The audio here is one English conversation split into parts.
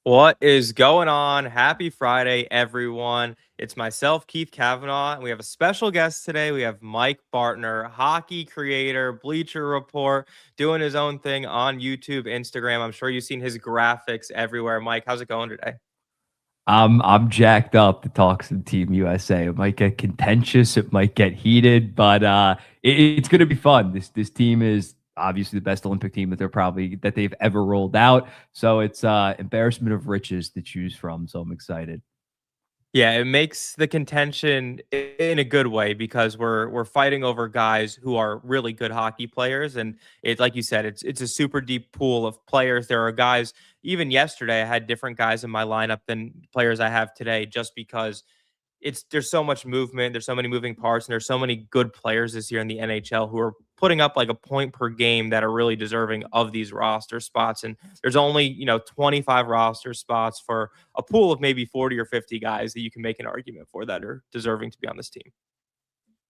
What is going on? Happy Friday, everyone. It's myself, Keith Kavanaugh, and we have a special guest today. We have Mike Bartner, hockey creator, Bleacher Report, doing his own thing on YouTube, Instagram. I'm sure you've seen his graphics everywhere. Mike, how's it going today? I'm jacked up to talk some Team USA. It might get contentious, it might get heated, but it's going to be fun. This team is obviously the best Olympic team that they've ever rolled out. So it's embarrassment of riches to choose from. So I'm excited. Yeah, it makes the contention in a good way because we're fighting over guys who are really good hockey players, and it's like you said, it's a super deep pool of players. There are guys. Even yesterday, I had different guys in my lineup than players I have today, just because there's so much movement, there's so many moving parts, and there's so many good players this year in the NHL who are putting up like a point per game that are really deserving of these roster spots. And there's only 25 roster spots for a pool of maybe 40 or 50 guys that you can make an argument for that are deserving to be on this team.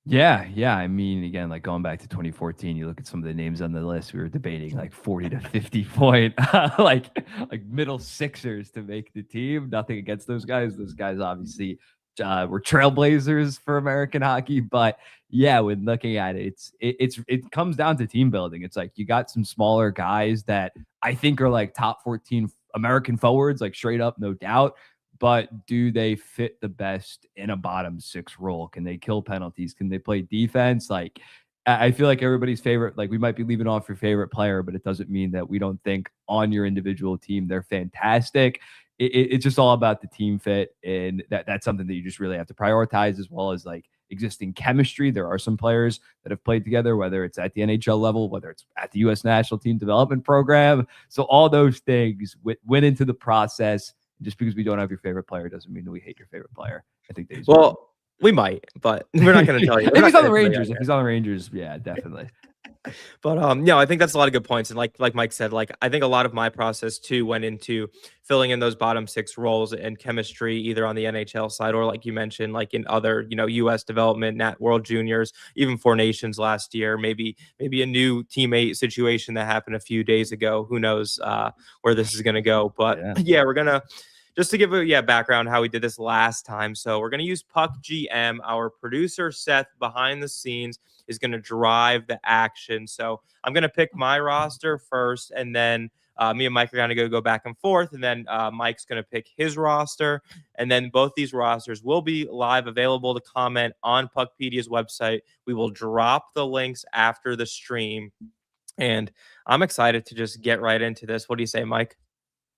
Yeah. I mean, again, like going back to 2014, you look at some of the names on the list. We were debating like 40 to 50 point, like middle sixers to make the team. Nothing against those guys. Those guys obviously were trailblazers for American hockey. But yeah, when looking at it, it comes down to team building. It's like you got some smaller guys that I think are like top 14 American forwards, like straight up, no doubt, but do they fit the best in a bottom six role? Can they kill penalties? Can they play defense? Like, I feel like everybody's favorite, like we might be leaving off your favorite player, but it doesn't mean that we don't think on your individual team they're fantastic. It's just all about the team fit, and that's something that you just really have to prioritize, as well as like existing chemistry. There are some players that have played together, whether it's at the NHL level, whether it's at the U.S. national team development program. So all those things went into the process. Just because we don't have your favorite player doesn't mean that we hate your favorite player. I think that he's Well, we might, but we're not going to tell you. We're if not he's on going the to tell you. Rangers, yeah, definitely. But yeah, I think that's a lot of good points. And like Mike said, like I think a lot of my process too went into filling in those bottom six roles and chemistry, either on the NHL side or like you mentioned, like in other, US development, Nat World Juniors, even Four Nations last year, maybe a new teammate situation that happened a few days ago. Who knows where this is gonna go. But yeah, we're gonna just to give a background how we did this last time. So we're gonna use Puck GM, our producer Seth behind the scenes is going to drive the action. So I'm going to pick my roster first, and then me and Mike are going to go back and forth, and then Mike's going to pick his roster, and then both these rosters will be live, available to comment on PuckPedia's website. We will drop the links after the stream, and I'm excited to just get right into this. What do you say, Mike?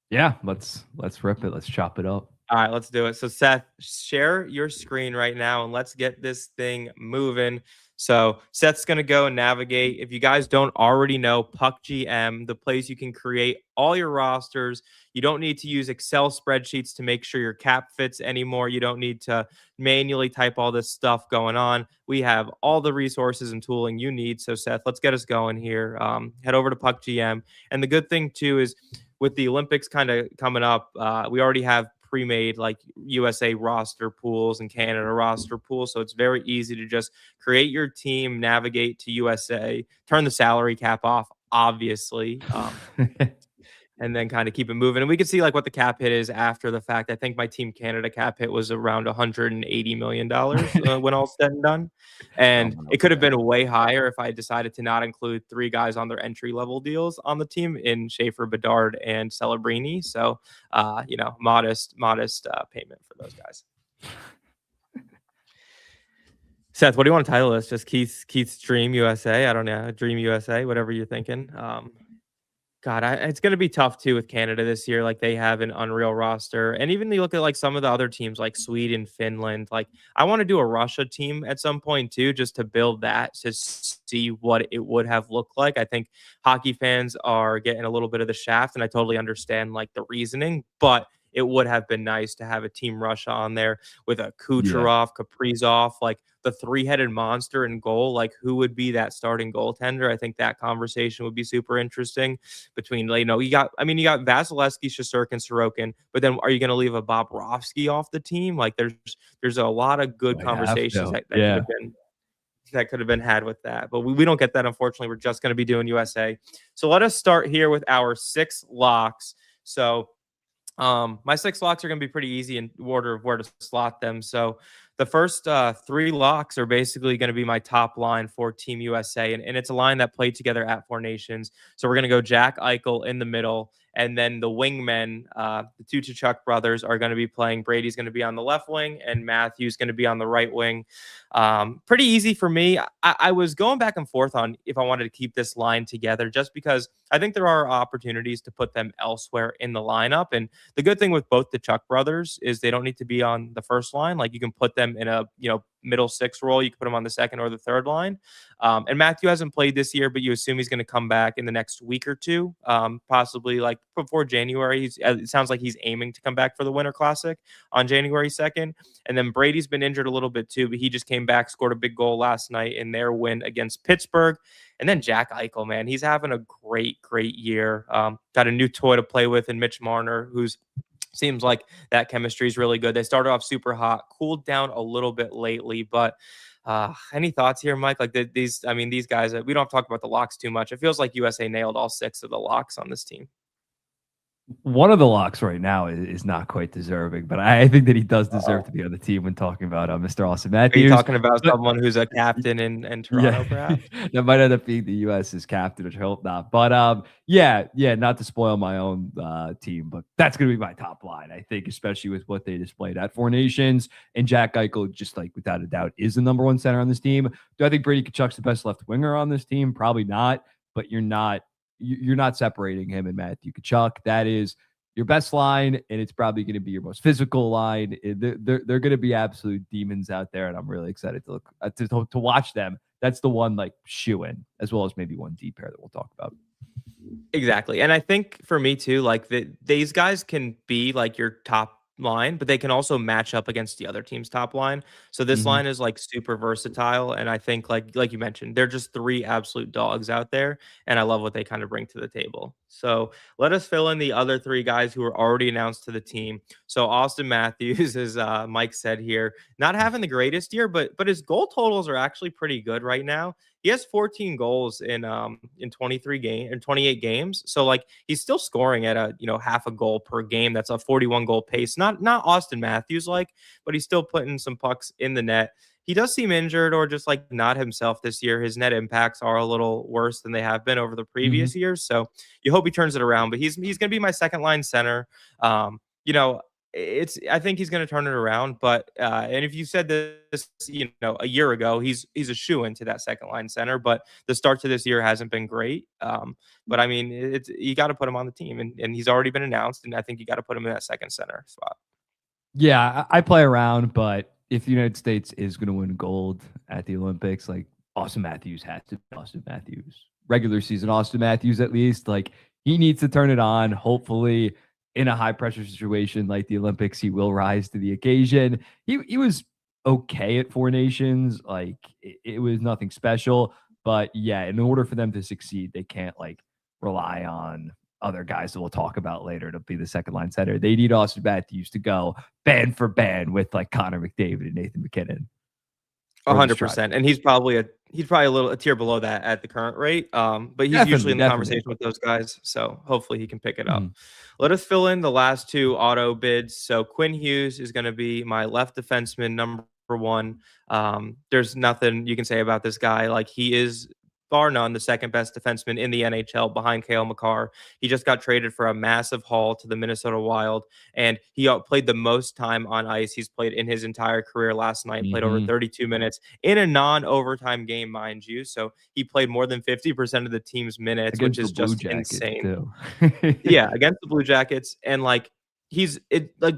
Yeah, let's rip it. Let's chop it up. All right, let's do it. So, Seth, share your screen right now and let's get this thing moving. So, Seth's going to go and navigate. If you guys don't already know, Puck GM, the place you can create all your rosters. You don't need to use Excel spreadsheets to make sure your cap fits anymore. You don't need to manually type all this stuff going on. We have all the resources and tooling you need. So, Seth, let's get us going here. Head over to Puck GM. And the good thing, too, is with the Olympics kind of coming up, we already have pre-made like USA roster pools and Canada roster pools. So it's very easy to just create your team, navigate to USA, turn the salary cap off, obviously. And then kind of keep it moving. And we can see like what the cap hit is after the fact. I think my Team Canada cap hit was around $180 million when all's said and done. And it could have been way higher if I decided to not include three guys on their entry level deals on the team in Schaefer, Bedard, and Celebrini. So, modest payment for those guys. Seth, what do you want to title this? Just Keith's Dream USA? I don't know. Dream USA, whatever you're thinking. God, it's going to be tough too with Canada this year. Like they have an unreal roster, and even you look at like some of the other teams, like Sweden, Finland. Like I want to do a Russia team at some point too, just to build that to see what it would have looked like. I think hockey fans are getting a little bit of the shaft, and I totally understand like the reasoning, but it would have been nice to have a team Russia on there with a Kucherov, Kaprizov, like the three-headed monster in goal. Like who would be that starting goaltender? I think that conversation would be super interesting between, you got Vasilevsky, Shesterkin, Sorokin, but then are you going to leave a Bobrovsky off the team? Like there's a lot of good conversations that could have been had with that, but we don't get that. Unfortunately, we're just going to be doing USA. So let us start here with our 6 locks. So My 6 locks are gonna be pretty easy in order of where to slot them. So the first 3 locks are basically gonna be my top line for Team USA, and it's a line that played together at Four Nations. So we're gonna go Jack Eichel in the middle, and then the wingmen, the two Chuck brothers, are gonna be playing. Brady's gonna be on the left wing, and Matthews gonna be on the right wing. Pretty easy for me. I was going back and forth on if I wanted to keep this line together, just because I think there are opportunities to put them elsewhere in the lineup, and the good thing with both the Chuck brothers is they don't need to be on the first line. Like, you can put them in a middle six role. You can put them on the second or the third line. And Matthew hasn't played this year, but you assume he's going to come back in the next week or two, possibly like before January. It sounds like he's aiming to come back for the Winter Classic on January 2nd. And then Brady's been injured a little bit too, but he just came back, scored a big goal last night in their win against Pittsburgh. And then Jack Eichel, man, he's having a great, great year. Got a new toy to play with in Mitch Marner, who's seems like that chemistry is really good. They started off super hot, cooled down a little bit lately, but any thoughts here, Mike? Like these guys, we don't have to talk about the locks too much. It feels like USA nailed all 6 of the locks on this team. One of the locks right now is not quite deserving, but I think that he does deserve Uh-oh. to be on the team when talking about Mr. Austin Are you Matthews. talking about But someone who's a captain in yeah, Toronto, perhaps? that might end up being the US's captain, which I hope not. But yeah, not to spoil my own team, but that's gonna be my top line. I think, especially with what they displayed at Four Nations, and Jack Eichel, just like without a doubt, is the number one center on this team. Do I think Brady Tkachuk's the best left winger on this team? Probably not. But you're not separating him and Matthew Tkachuk. That is your best line, and it's probably going to be your most physical line. They're going to be absolute demons out there, and I'm really excited to look to watch them. That's the one like shoe in, as well as maybe one D pair that we'll talk about. Exactly. And I think for me too, like these guys can be like your top line, but they can also match up against the other team's top line. So this Mhm. line is like super versatile. And I think like you mentioned, they're just 3 absolute dogs out there. And I love what they kind of bring to the table. So let us fill in the other 3 guys who are already announced to the team. So Austin Matthews, as Mike said here, not having the greatest year, but his goal totals are actually pretty good right now. He has 14 goals in 28 games. So like he's still scoring at a half a goal per game. That's a 41 goal pace. Not Austin Matthews like, but he's still putting some pucks in the net. He does seem injured or just like not himself this year. His net impacts are a little worse than they have been over the Mhm. previous years. So you hope he turns it around. But he's gonna be my second line center. You know, it's I think he's going to turn it around. But and if you said this, a year ago, he's a shoe into that second line center. But the start to this year hasn't been great. But I mean, it's you got to put him on the team, and he's already been announced, and I think you got to put him in that second center spot. Yeah, I play around, but if the United States is going to win gold at the Olympics, like Austin Matthews has to be Austin Matthews. Regular season Austin Matthews, at least, like he needs to turn it on. Hopefully, in a high pressure situation like the Olympics, he will rise to the occasion. He was okay at Four Nations, like it was nothing special, but yeah, in order for them to succeed, they can't like rely on other guys that we'll talk about later to be the second line center. They need Austin Matthews to go band for band with like Connor McDavid and Nathan McKinnon or the Strat. 100%, and he's probably a tier below that at the current rate. But he's usually Definitely, in the definitely. conversation with those guys, so hopefully he can pick it up. Mhm. Let us fill in the last 2 auto bids. So Quinn Hughes is going to be my left defenseman, number 1. There's nothing you can say about this guy. Like, he is bar none the second best defenseman in the NHL behind Cale Makar. He just got traded for a massive haul to the Minnesota Wild, and he played the most time on ice he's played in his entire career last night. Played over Mhm. 32 minutes in a non-overtime game, mind you. So he played more than 50% of the team's minutes, which Against the is Blue just Jackets insane. too. Yeah, against the Blue Jackets, and like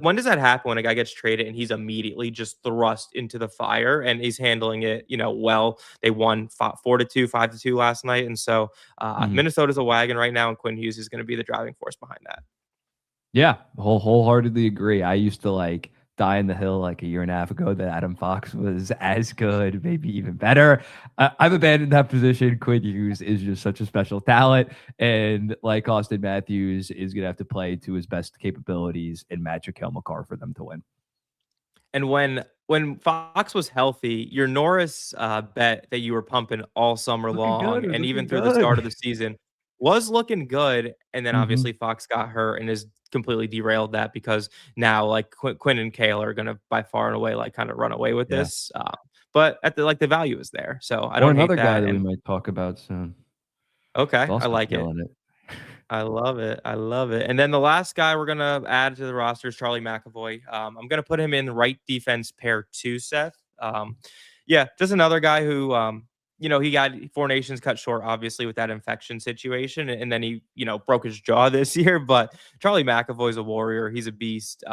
when does that happen when a guy gets traded and he's immediately just thrust into the fire and he's handling it, well. They won 4-2, 5-2 last night, and so Mhm. Minnesota's a wagon right now, and Quinn Hughes is going to be the driving force behind that. Yeah, wholeheartedly agree. I used to like die in the hill like a year and a half ago that Adam Fox was as good, maybe even better. I've abandoned that position. Quinn Hughes is just such a special talent, and like Austin Matthews is gonna have to play to his best capabilities and match Kale McCarr for them to win. And when Fox was healthy, your Norris bet that you were pumping all summer Looking long good, and even looking through the start good. of the season was looking good, and then Hmm. obviously Fox got hurt and has completely derailed that because now like Quinn and Kale are gonna by far and away like kind of run away with Yeah. this. But at the like the value is there, so I Or don't hate another guy that. that we And might talk about soon. He's okay, I also like it. killing it. I love it. I love it. And then the last guy we're gonna add to the roster is Charlie McAvoy. I'm gonna put him in right defense pair two, Seth. Yeah, just another guy who, he got Four Nations cut short, obviously, with that infection situation, and then he, broke his jaw this year. But Charlie McAvoy's a warrior. He's a beast.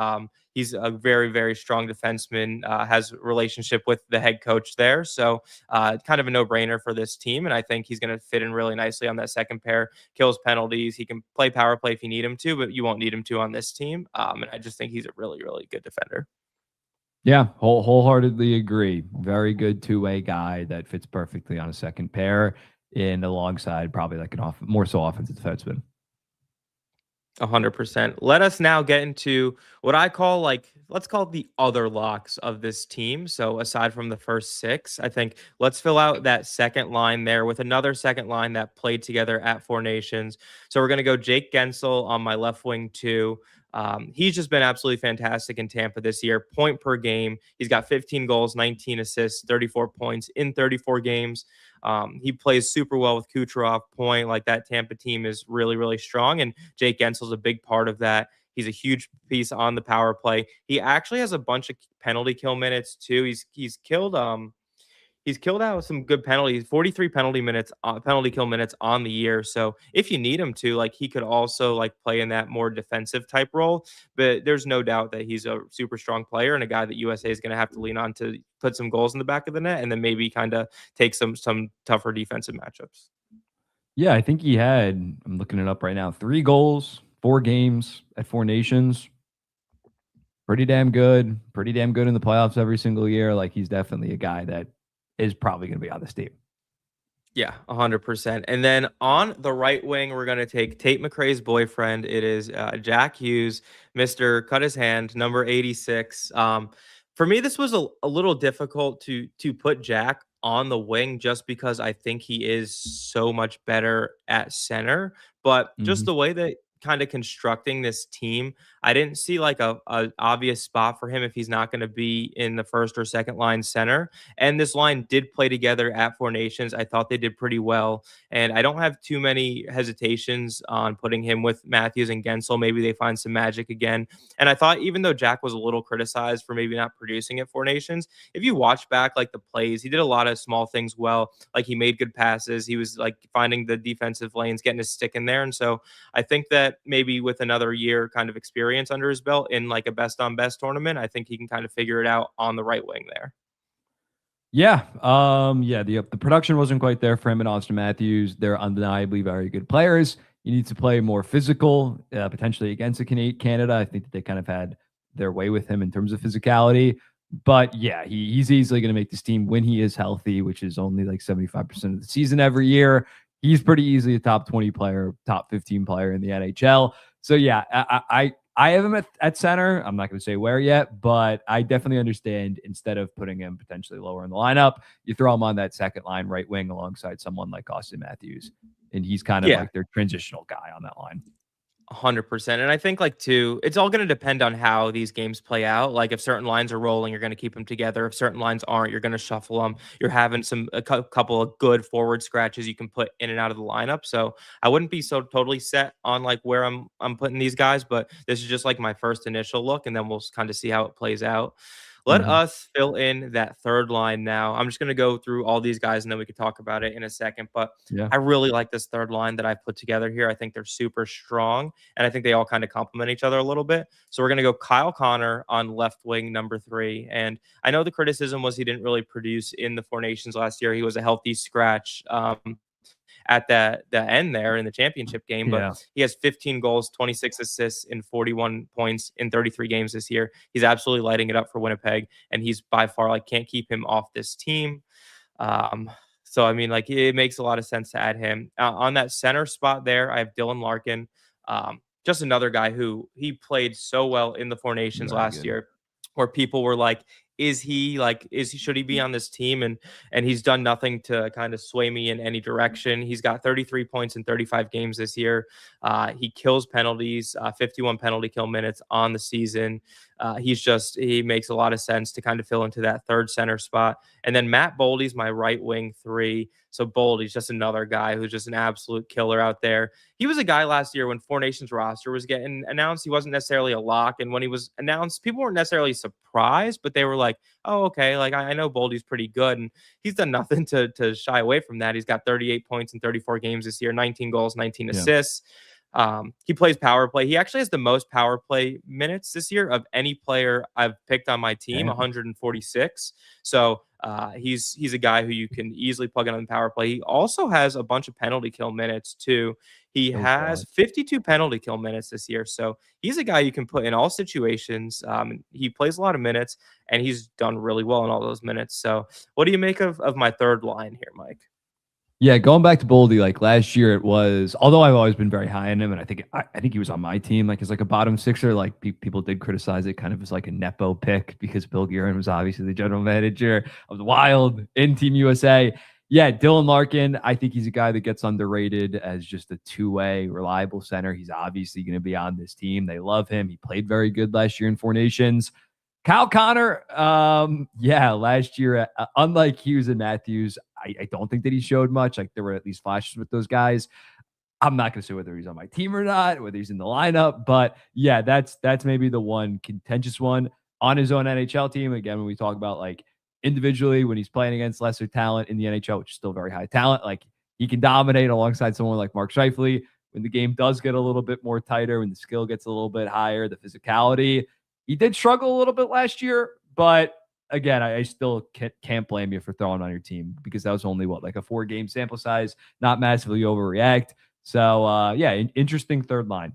He's a very, very strong defenseman. Has a relationship with the head coach there, so kind of a no-brainer for this team. And I think he's going to fit in really nicely on that second pair. Kills penalties. He can play power play if you need him to, but you won't need him to on this team. And I just think he's a really, really good defender. Yeah, wholeheartedly agree. Very good two-way guy that fits perfectly on a second pair in alongside probably like an more so offensive defenseman. 100%. Let us now get into what I call like, let's call it the other locks of this team. So aside from the first six, I think let's fill out that second line there with another second line that played together at Four Nations. So we're going to go Jake Gensel on my left wing too. He's just been absolutely fantastic in Tampa this year. Point per game. He's got 15 goals, 19 assists, 34 points in 34 games. He plays super well with Kucherov point. Like that Tampa team is really, really strong. And Jake Gensel's a big part of that. He's a huge piece on the power play. He actually has a bunch of penalty kill minutes too. He's killed out some good penalties, 43 penalty kill minutes on the year. So if you need him to, like he could also like play in that more defensive type role. But there's no doubt that he's a super strong player and a guy that USA is going to have to lean on to put some goals in the back of the net and then maybe kind of take some tougher defensive matchups. Yeah, I think he had, I'm looking it up right now, 3 goals, 4 games at Four Nations. Pretty damn good. Pretty damn good in the playoffs every single year. Like he's definitely a guy that is probably going to be on this team. Yeah, 100%. And then on the right wing, we're going to take Tate McRae's boyfriend. It is Jack Hughes, Mr. Cut His Hand, number 86. For me, this was a little difficult to put Jack on the wing just because I think he is so much better at center. But just Mhm. the way that kind of constructing this team, I didn't see like a obvious spot for him if he's not going to be in the first or second line center. And this line did play together at Four Nations. I thought they did pretty well. And I don't have too many hesitations on putting him with Matthews and Gensel. Maybe they find some magic again. And I thought even though Jack was a little criticized for maybe not producing at Four Nations, if you watch back like the plays, he did a lot of small things well. Like he made good passes. He was like finding the defensive lanes, getting his stick in there. And so I think that maybe with another year kind of experience under his belt in like a best on best tournament, I think he can kind of figure it out on the right wing there. Yeah, yeah, the production wasn't quite there for him and Austin Matthews. They're undeniably very good players. You need to play more physical, potentially against Canada. I think that they kind of had their way with him in terms of physicality. But yeah, he's easily going to make this team when he is healthy, which is only like 75% of the season every year. He's pretty easily a top 20 player, top 15 player in the NHL. So yeah, I have him at center. I'm not going to say where yet, but I definitely understand instead of putting him potentially lower in the lineup, you throw him on that second line right wing alongside someone like Austin Matthews. And he's kind of Yeah, like their transitional guy on that line. 100%. And I think like too, it's all going to depend on how these games play out. Like if certain lines are rolling, you're going to keep them together. If certain lines aren't, you're going to shuffle them. You're having couple of good forward scratches you can put in and out of the lineup. So I wouldn't be so totally set on like where I'm putting these guys, but this is just like my first initial look, and then we'll kind of see how it plays out. Let Mhm. us fill in that third line now. I'm just going to go through all these guys and then we can talk about it in a second. But Yeah. I really like this third line that I've put together here. I think they're super strong and I think they all kind of complement each other a little bit. So we're going to go Kyle Connor on left wing, number 3. And I know the criticism was he didn't really produce in the Four Nations last year. He was a healthy scratch at the end there in the championship game, but Yeah. he has 15 goals, 26 assists, and 41 points in 33 games this year. He's absolutely lighting it up for Winnipeg, and he's by far like can't keep him off this team. So I mean, like it makes a lot of sense to add him on that center spot there. I have Dylan Larkin, just another guy who he played so well in the Four Nations Very last good. year, where people were like, is he like is he should he be on this team? And he's done nothing to kind of sway me in any direction. He's got 33 points in 35 games this year. He kills penalties, 51 penalty kill minutes on the season. He makes a lot of sense to kind of fill into that third center spot. And then Matt Boldy's my right wing three. So Boldy's just another guy who's just an absolute killer out there. He was a guy last year when Four Nations roster was getting announced. He wasn't necessarily a lock. And when he was announced, people weren't necessarily surprised, but they were like, oh, okay. Like I know Boldy's pretty good. And he's done nothing to shy away from that. He's got 38 points in 34 games this year, 19 goals, 19 Yeah. assists. He plays power play. He actually has the most power play minutes this year of any player I've picked on my team, 146. So he's a guy who you can easily plug in on the power play. He also has a bunch of penalty kill minutes too. He Oh has God. 52 penalty kill minutes this year. So he's a guy you can put in all situations. He plays a lot of minutes, and he's done really well in all those minutes. So what do you make of my third line here, Mike? Yeah, going back to Boldy, like last year, it was, although I've always been very high on him, and I think he was on my team, like as like a bottom sixer. Like people did criticize it kind of as like a nepo pick because Bill Guerin was obviously the general manager of the Wild in Team USA. Yeah, Dylan Larkin, I think he's a guy that gets underrated as just a two-way reliable center. He's obviously going to be on this team. They love him. He played very good last year in Four Nations. Kyle Connor, yeah, last year, unlike Hughes and Matthews, I don't think that he showed much. Like there were at least flashes with those guys. I'm not going to say whether he's on my team or not, whether he's in the lineup, but yeah, that's maybe the one contentious one on his own NHL team. Again, when we talk about like individually when he's playing against lesser talent in the NHL, which is still very high talent, like he can dominate alongside someone like Mark Scheifele. When the game does get a little bit more tighter, when the skill gets a little bit higher, the physicality, he did struggle a little bit last year, but again, I still can't blame you for throwing on your team because that was only what, like a 4-game sample size, not massively overreact. So yeah, interesting third line.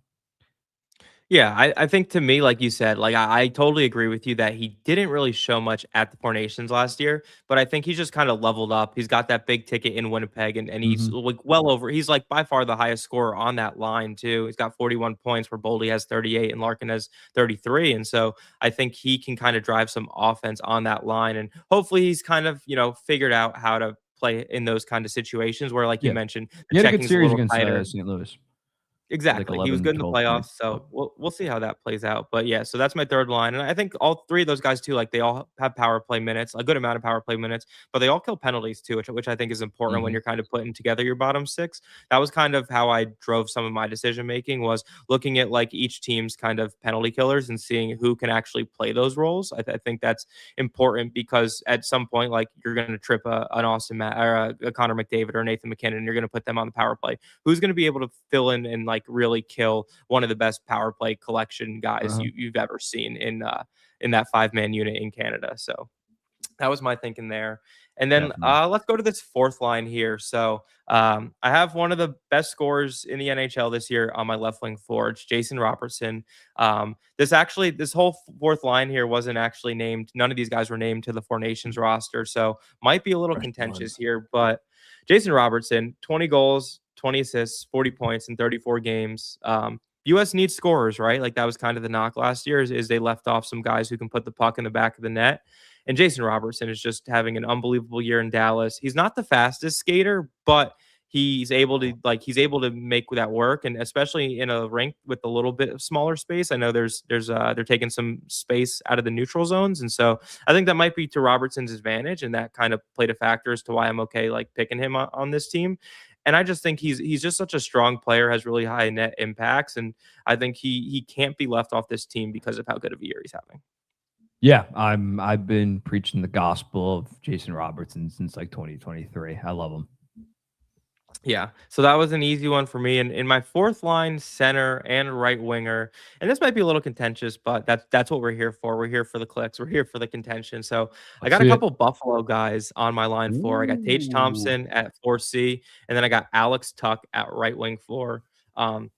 Yeah, I think to me, like you said, like I totally agree with you that he didn't really show much at the Four Nations last year, but I think he's just kind of leveled up. He's got that big ticket in Winnipeg, and he's Mm-hmm. like well over. He's like by far the highest scorer on that line too. He's got 41 points, where Boldy has 38 and Larkin has 33, and so I think he can kind of drive some offense on that line, and hopefully he's kind of figured out how to play in those kind of situations where, like you Yeah, mentioned, the he had a good checking's a series little against tighter. St. Louis. Like Exactly. He was 11, good in the 12 playoffs, points. so we'll see how that plays out. But yeah, so that's my third line, and I think all three of those guys too, like they all have power play minutes, a good amount of power play minutes, but they all kill penalties too, which I think is important when Mm-hmm. you're kind of putting together your bottom six. That was kind of how I drove some of my decision making, was looking at like each team's kind of penalty killers and seeing who can actually play those roles. I think that's important because at some point, like you're going to trip an Austin or a Connor McDavid or Nathan McKinnon, and you're going to put them on the power play. Who's going to be able to fill in and like really kill one of the best power play collection guys Uh-huh. you've ever seen in that 5-man unit in Canada? So that was my thinking there. And then Definitely. let's go to this fourth line here. So I have one of the best scorers in the NHL this year on my left wing forge, Jason Robertson. This whole fourth line here wasn't actually named. None of these guys were named to the Four Nations roster. So might be a little Fresh blood. contentious here. But Jason Robertson, 20 goals, 20 assists, 40 points in 34 games. US needs scorers, right? Like that was kind of the knock last year is they left off some guys who can put the puck in the back of the net. And Jason Robertson is just having an unbelievable year in Dallas. He's not the fastest skater, but he's able to make that work, and especially in a rink with a little bit of smaller space. I know they're taking some space out of the neutral zones, and so I think that might be to Robertson's advantage, and that kind of played a factor as to why I'm okay like picking him on this team. And I just think he's just such a strong player, has really high net impacts, and I think he can't be left off this team because of how good of a year he's having. Yeah, I've been preaching the gospel of Jason Robertson since like 2023. I love him. Yeah, so that was an easy one for me. And in my fourth line, center and right winger, and this might be a little contentious, but that's what we're here for. We're here for the clicks. We're here for the contention. So I Let's got a see it. couple Buffalo guys on my line four. I got Tage Ooh. Thompson at 4C, and then I got Alex Tuck at right wing four. Um,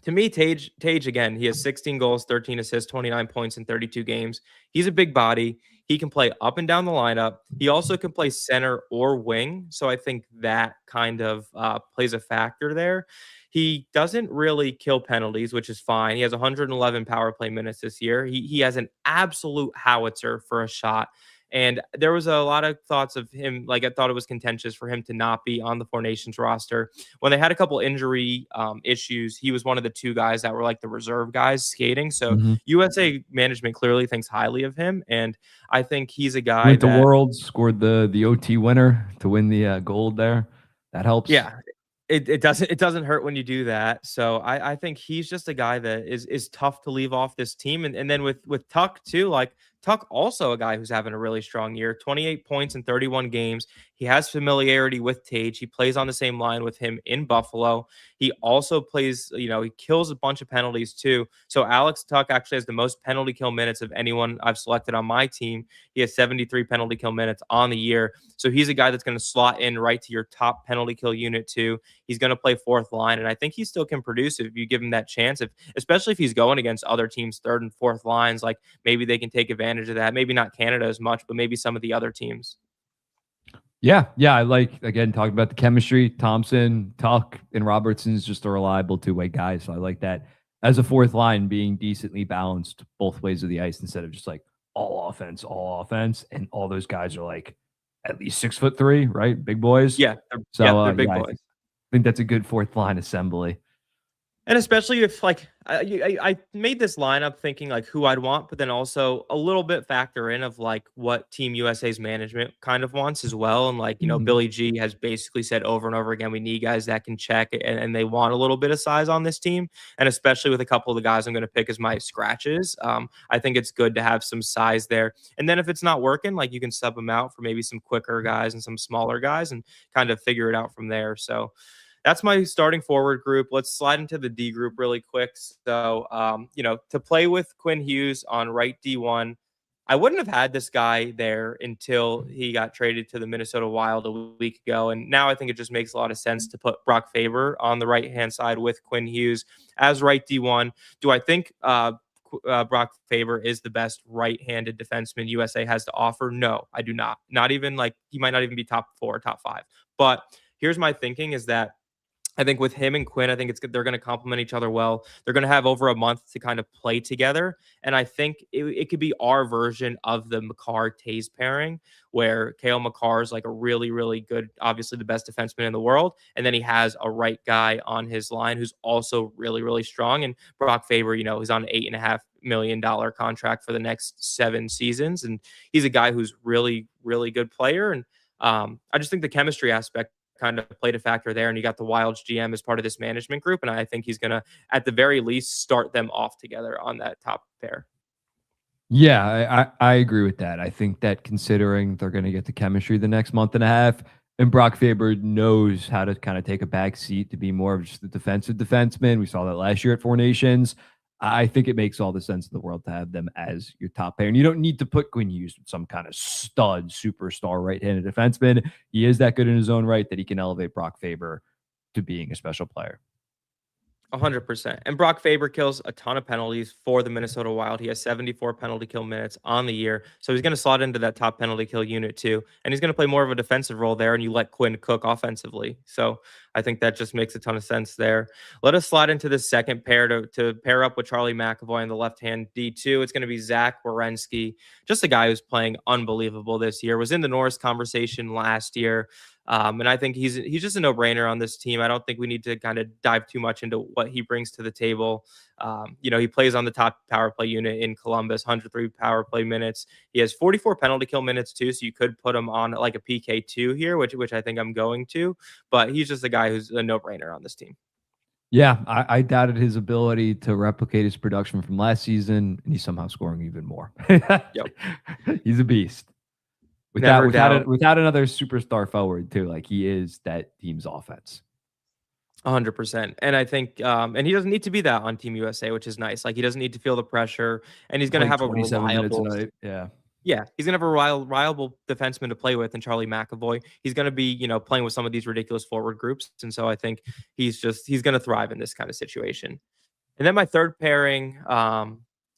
To me, Tage again, he has 16 goals, 13 assists, 29 points in 32 games. He's a big body. He can play up and down the lineup. He also can play center or wing. So I think that kind of plays a factor there. He doesn't really kill penalties, which is fine. He has 111 power play minutes this year. He has an absolute howitzer for a shot. And there was a lot of thoughts of him, like I thought it was contentious for him to not be on the Four Nations roster when they had a couple injury issues. He was one of the two guys that were like the reserve guys skating. So Mhm. USA management clearly thinks highly of him, and I think he's a He guy went to that, Worlds, scored the OT winner to win the gold there. That helps. yeah, it doesn't hurt when you do that. So I think he's just a guy that is tough to leave off this team. And then with Tuck too, like Tuck also a guy who's having a really strong year, 28 points in 31 games. He has familiarity with Tage. He plays on the same line with him in Buffalo. He also plays, he kills a bunch of penalties too. So Alex Tuck actually has the most penalty kill minutes of anyone I've selected on my team. He has 73 penalty kill minutes on the year. So he's a guy that's going to slot in right to your top penalty kill unit too. He's going to play fourth line, and I think he still can produce if you give him that chance. If especially if he's going against other teams' third and fourth lines, like maybe they can take advantage of that. Maybe not Canada as much, but maybe some of the other teams. Yeah, yeah. I like again talking about the chemistry. Thompson, Tuck, and Robertson's just a reliable two-way guy. So I like that as a fourth line being decently balanced both ways of the ice instead of just like all offense, and all those guys are like at least 6'3", right? Big boys. Yeah, So they're big yeah, boys. think that's a good fourth line assembly. And especially if like I made this lineup thinking like who I'd want, but then also a little bit factor in of like what Team USA's management kind of wants as well. And like, Mhm. Billy G has basically said over and over again, we need guys that can check and they want a little bit of size on this team. And especially with a couple of the guys I'm going to pick as my scratches. I think it's good to have some size there. And then if it's not working, like you can sub them out for maybe some quicker guys and some smaller guys and kind of figure it out from there. So that's my starting forward group. Let's slide into the D group really quick. So, to play with Quinn Hughes on right D1, I wouldn't have had this guy there until he got traded to the Minnesota Wild a week ago. And now I think it just makes a lot of sense to put Brock Faber on the right hand side with Quinn Hughes as right D1. Do I think Brock Faber is the best right-handed defenseman USA has to offer? No, I do not. Not even like he might not even be top four, top five. But here's my thinking is that I think with him and Quinn, I think they're going to complement each other well. They're going to have over a month to kind of play together, and I think it could be our version of the Makar Tays pairing, where Kale Makar is like a really really good, obviously the best defenseman in the world, and then he has a right guy on his line who's also really really strong. And Brock Faber, he's on an $8.5 million contract for the next 7 seasons, and he's a guy who's really really good player. And I just think the chemistry aspect kind of played a factor there. And you got the Wild's GM as part of this management group. And I think he's going to, at the very least, start them off together on that top pair. Yeah, I agree with that. I think that considering they're going to get the chemistry the next month and a half, and Brock Faber knows how to kind of take a back seat to be more of just a defensive defenseman. We saw that last year at Four Nations. I think it makes all the sense in the world to have them as your top pair. And you don't need to put Quinn Hughes with some kind of stud superstar right-handed defenseman. He is that good in his own right that he can elevate Brock Faber to being a special player. 100%. And Brock Faber kills a ton of penalties for the Minnesota Wild. He has 74 penalty kill minutes on the year. So he's going to slot into that top penalty kill unit too. And he's going to play more of a defensive role there. And you let Quinn cook offensively. So I think that just makes a ton of sense there. Let us slide into the second pair to pair up with Charlie McAvoy on the left hand D2. It's going to be Zach Werenski, just a guy who's playing unbelievable this year. Was in the Norris conversation last year. And I think he's just a no-brainer on this team. I don't think we need to kind of dive too much into what he brings to the table. He plays on the top power play unit in Columbus, 103 power play minutes. He has 44 penalty kill minutes too, so you could put him on like a PK2 here, which I think I'm going to. But he's just a guy who's a no-brainer on this team. Yeah, I doubted his ability to replicate his production from last season, and he's somehow scoring even more. Yep, He's a beast. never doubt. Without another superstar forward too, like he is that team's offense. 100%. And I think, and he doesn't need to be that on Team USA, which is nice. Like he doesn't need to feel the pressure, and he's going to Played have a 27 minutes a reliable. night. Yeah. Yeah, he's gonna have a reliable defenseman to play with in Charlie McAvoy. He's gonna be, playing with some of these ridiculous forward groups, and so I think he's gonna thrive in this kind of situation. And then my third pairing,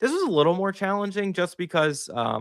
this was a little more challenging just because, I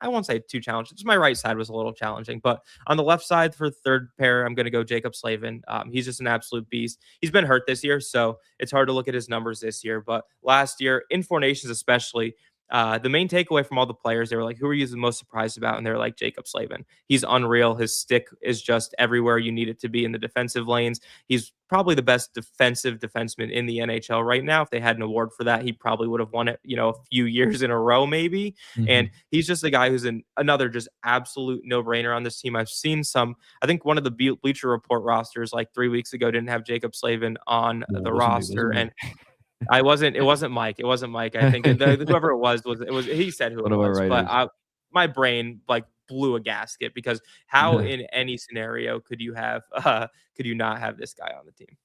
won't say too challenging. Just my right side was a little challenging, but on the left side for the third pair, I'm going to go Jacob Slavin. He's just an absolute beast. He's been hurt this year, so it's hard to look at his numbers this year. But last year, in Four Nations especially, the main takeaway from all the players, they were like, "Who are you the most surprised about?" And they're like, "Jacob Slavin. He's unreal. His stick is just everywhere you need it to be in the defensive lanes. He's probably the best defensive defenseman in the NHL right now. If they had an award for that, he probably would have won it, a few years in a row, maybe. And Mhm. he's just a guy who's another just absolute no brainer on this team. I've seen I think one of the Bleacher Report rosters like 3 weeks ago didn't have Jacob Slavin on No, it the wasn't me, it wasn't roster. me. And it wasn't Mike. It wasn't Mike. I think whoever he said who One it of our was, but writers. my brain like blew a gasket because how in any scenario could you not have this guy on the team?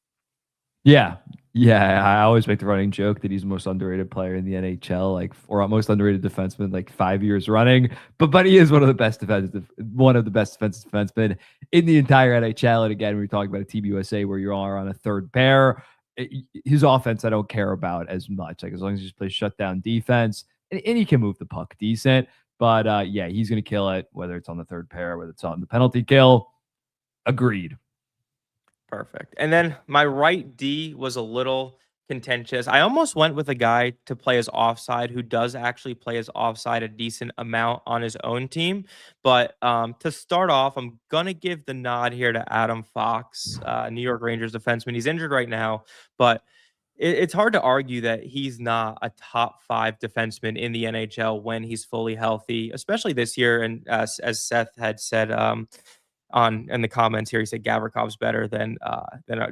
Yeah. Yeah, I always make the running joke that he's the most underrated player in the NHL, like, or most underrated defenseman, like 5 years running. But he is one of the best defensive defensemen in the entire NHL. And again, we're talking about a Team USA where you are on a third pair. His offense, I don't care about as much. Like as long as he just plays shutdown defense and he can move the puck decent. But yeah, he's going to kill it, whether it's on the third pair, whether it's on the penalty kill. Agreed. Perfect. And then my right D was a little contentious. I almost went with a guy to play as offside who does actually play as offside a decent amount on his own team. But to start off, I'm going to give the nod here to Adam Fox, New York Rangers defenseman. He's injured right now, but it's hard to argue that he's not a top five defenseman in the NHL when he's fully healthy, especially this year. And as Seth had said, on in the comments here. He said Gavrikov's better than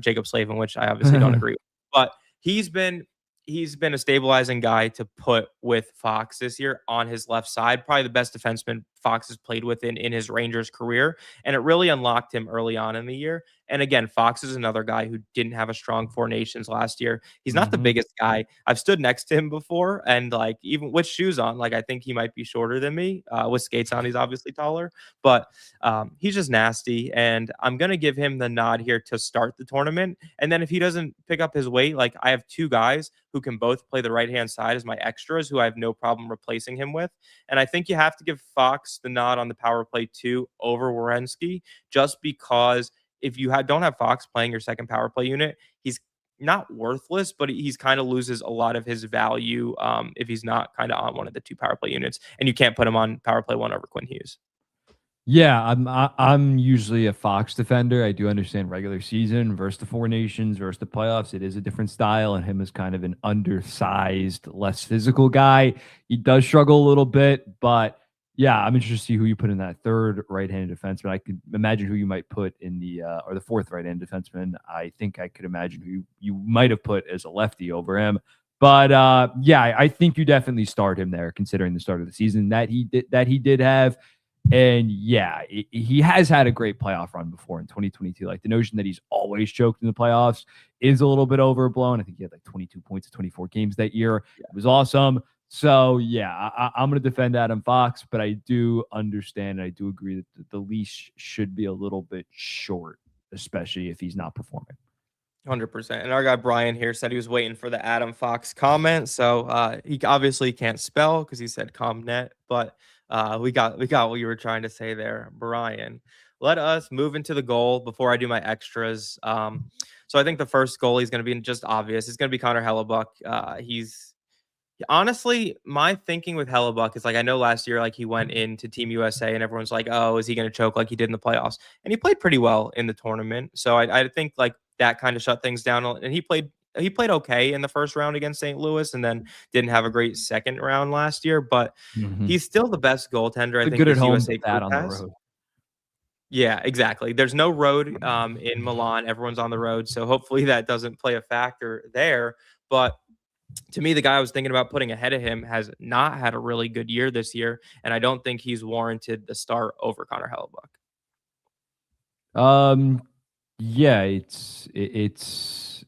Jacob Slavin, which I obviously don't agree with. But he's been he's been a stabilizing guy to put with Fox this year on his left side. Probably the best defenseman Fox has played with in his Rangers career, and it really unlocked him early on in the year. And again, Fox is another guy who didn't have a strong Four Nations last year. He's not the Mhm. biggest guy. I've stood next to him before, and like even with shoes on, like I think he might be shorter than me. With skates on, he's obviously taller, but he's just nasty, and I'm gonna give him the nod here to start the tournament. And then if he doesn't pick up his weight, like I have two guys who can both play the right hand side as my extras, who I have no problem replacing him with. And I think you have to give Fox the nod on the power play too over Werenski, just because if you don't have Fox playing your second power play unit, he's not worthless, but he's kind of loses a lot of his value if he's not kind of on one of the two power play units, and you can't put him on power play one over Quinn Hughes. Yeah, I'm usually a Fox defender. I do understand regular season versus the Four Nations versus the playoffs. It is a different style, and him as kind of an undersized, less physical guy. He does struggle a little bit, but yeah, I'm interested to see who you put in that third right-handed defenseman. I could imagine who you might put in the or the fourth right-handed defenseman. I think I could imagine who you might have put as a lefty over him. But yeah, I think you definitely start him there, considering the start of the season that he did have. And yeah, he has had a great playoff run before in 2022. Like the notion that he's always choked in the playoffs is a little bit overblown. I think he had like 22 points in 24 games that year. It was awesome. So yeah, I'm going to defend Adam Fox, but I do understand and I do agree that the leash should be a little bit short, especially if he's not performing. 100%. And our guy Brian here said he was waiting for the Adam Fox comment. So he obviously can't spell because he said comnet, but we got what you were trying to say there, Brian. Let us move into the goal before I do my extras. So I think the first goal is going to be just obvious. It's going to be Connor Hellebuck. He's Honestly, my thinking with Hellebuck is like I know last year, like he went into Team USA and everyone's like, "Oh, is he going to choke like he did in the playoffs?" And he played pretty well in the tournament, so I think like that kind of shut things down. And he played okay in the first round against St. Louis, and then didn't have a great second round last year. But Mhm. he's still the best goaltender I They're think good at this home, USA but bad group on the has. road. Yeah, exactly. There's no road in Milan. Everyone's on the road, so hopefully that doesn't play a factor there. But to me, the guy I was thinking about putting ahead of him has not had a really good year this year, and I don't think he's warranted the start over Connor Hellebuck. Um, Yeah, it's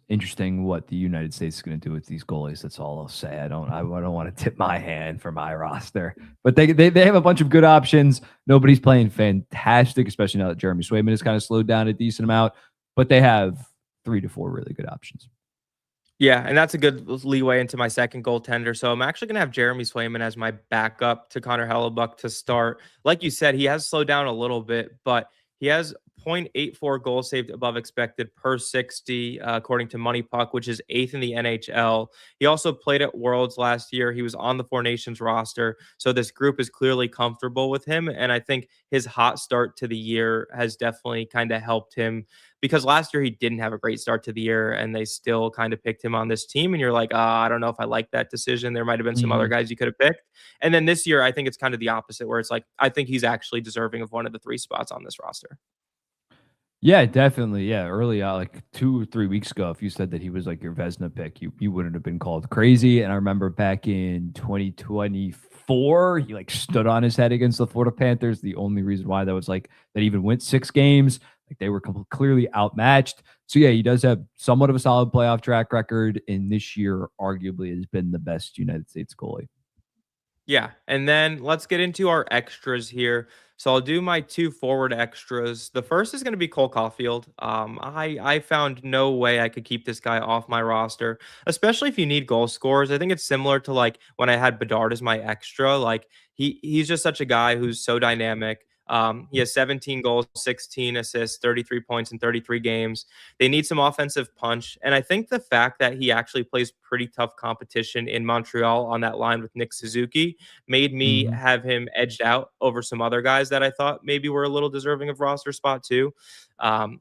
interesting what the United States is going to do with these goalies. That's all I'll say. I don't want to tip my hand for my roster, but they have a bunch of good options. Nobody's playing fantastic, especially now that Jeremy Swayman has kind of slowed down a decent amount. But they have 3 to 4 really good options. Yeah, and that's a good leeway into my second goaltender. So I'm actually going to have Jeremy Swayman as my backup to Connor Hellebuck to start. Like you said, he has slowed down a little bit, but he has 0.84 goals saved above expected per 60, according to Money Puck, which is eighth in the NHL. He also played at Worlds last year. He was on the Four Nations roster. So this group is clearly comfortable with him. And I think his hot start to the year has definitely kind of helped him because last year he didn't have a great start to the year and they still kind of picked him on this team. And you're like, I don't know if I like that decision. There might have been some other Mhm. guys you could have picked. And then this year, I think it's kind of the opposite, where it's like, I think he's actually deserving of one of the three spots on this roster. Yeah, definitely. Yeah, early out, like 2 or 3 weeks ago, if you said that he was like your Vesna pick, you wouldn't have been called crazy. And I remember back in 2024, he like stood on his head against the Florida Panthers. The only reason why that was like that even went 6 games, like they were clearly outmatched. So yeah, he does have somewhat of a solid playoff track record, and this year arguably has been the best United States goalie. Yeah, and then let's get into our extras here. So I'll do my two forward extras. The first is going to be Cole Caulfield. I found no way I could keep this guy off my roster, especially if you need goal scorers. I think it's similar to like when I had Bedard as my extra. Like he's just such a guy who's so dynamic. He has 17 goals, 16 assists, 33 points in 33 games. They need some offensive punch. And I think the fact that he actually plays pretty tough competition in Montreal on that line with Nick Suzuki made me Mhm. have him edged out over some other guys that I thought maybe were a little deserving of roster spot too.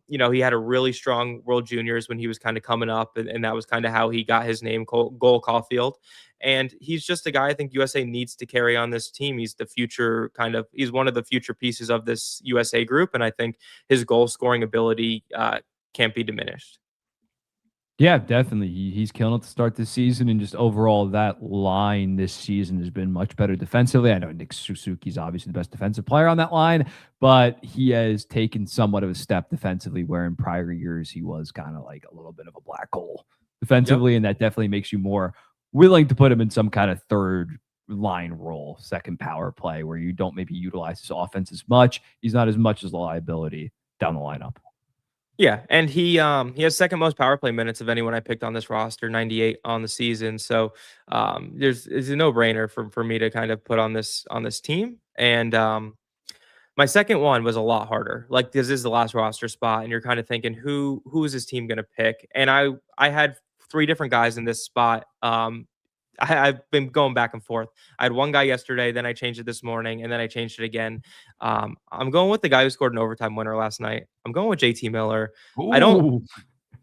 He had a really strong World Juniors when he was kind of coming up, and that was kind of how he got his name, Goal Caulfield. And he's just a guy I think USA needs to carry on this team. He's the future he's one of the future pieces of this USA group. And I think his goal scoring ability can't be diminished. Yeah, definitely. He's killing it to start this season, and just overall, that line this season has been much better defensively. I know Nick Suzuki's obviously the best defensive player on that line, but he has taken somewhat of a step defensively, where in prior years he was kind of like a little bit of a black hole Yep. defensively, and that definitely makes you more willing to put him in some kind of third line role, second power play, where you don't maybe utilize his offense as much. He's not as much as a liability down the lineup. Yeah, and he has second most power play minutes of anyone I picked on this roster, 98 on the season. So it's a no brainer for me to kind of put on this team. And my second one was a lot harder. Like this is the last roster spot, and you're kind of thinking who is this team going to pick? And I had three different guys in this spot. I've been going back and forth. I had one guy yesterday, then I changed it this morning, and then I changed it again. I'm going with the guy who scored an overtime winner last night. I'm going with JT Miller. I don't Ooh.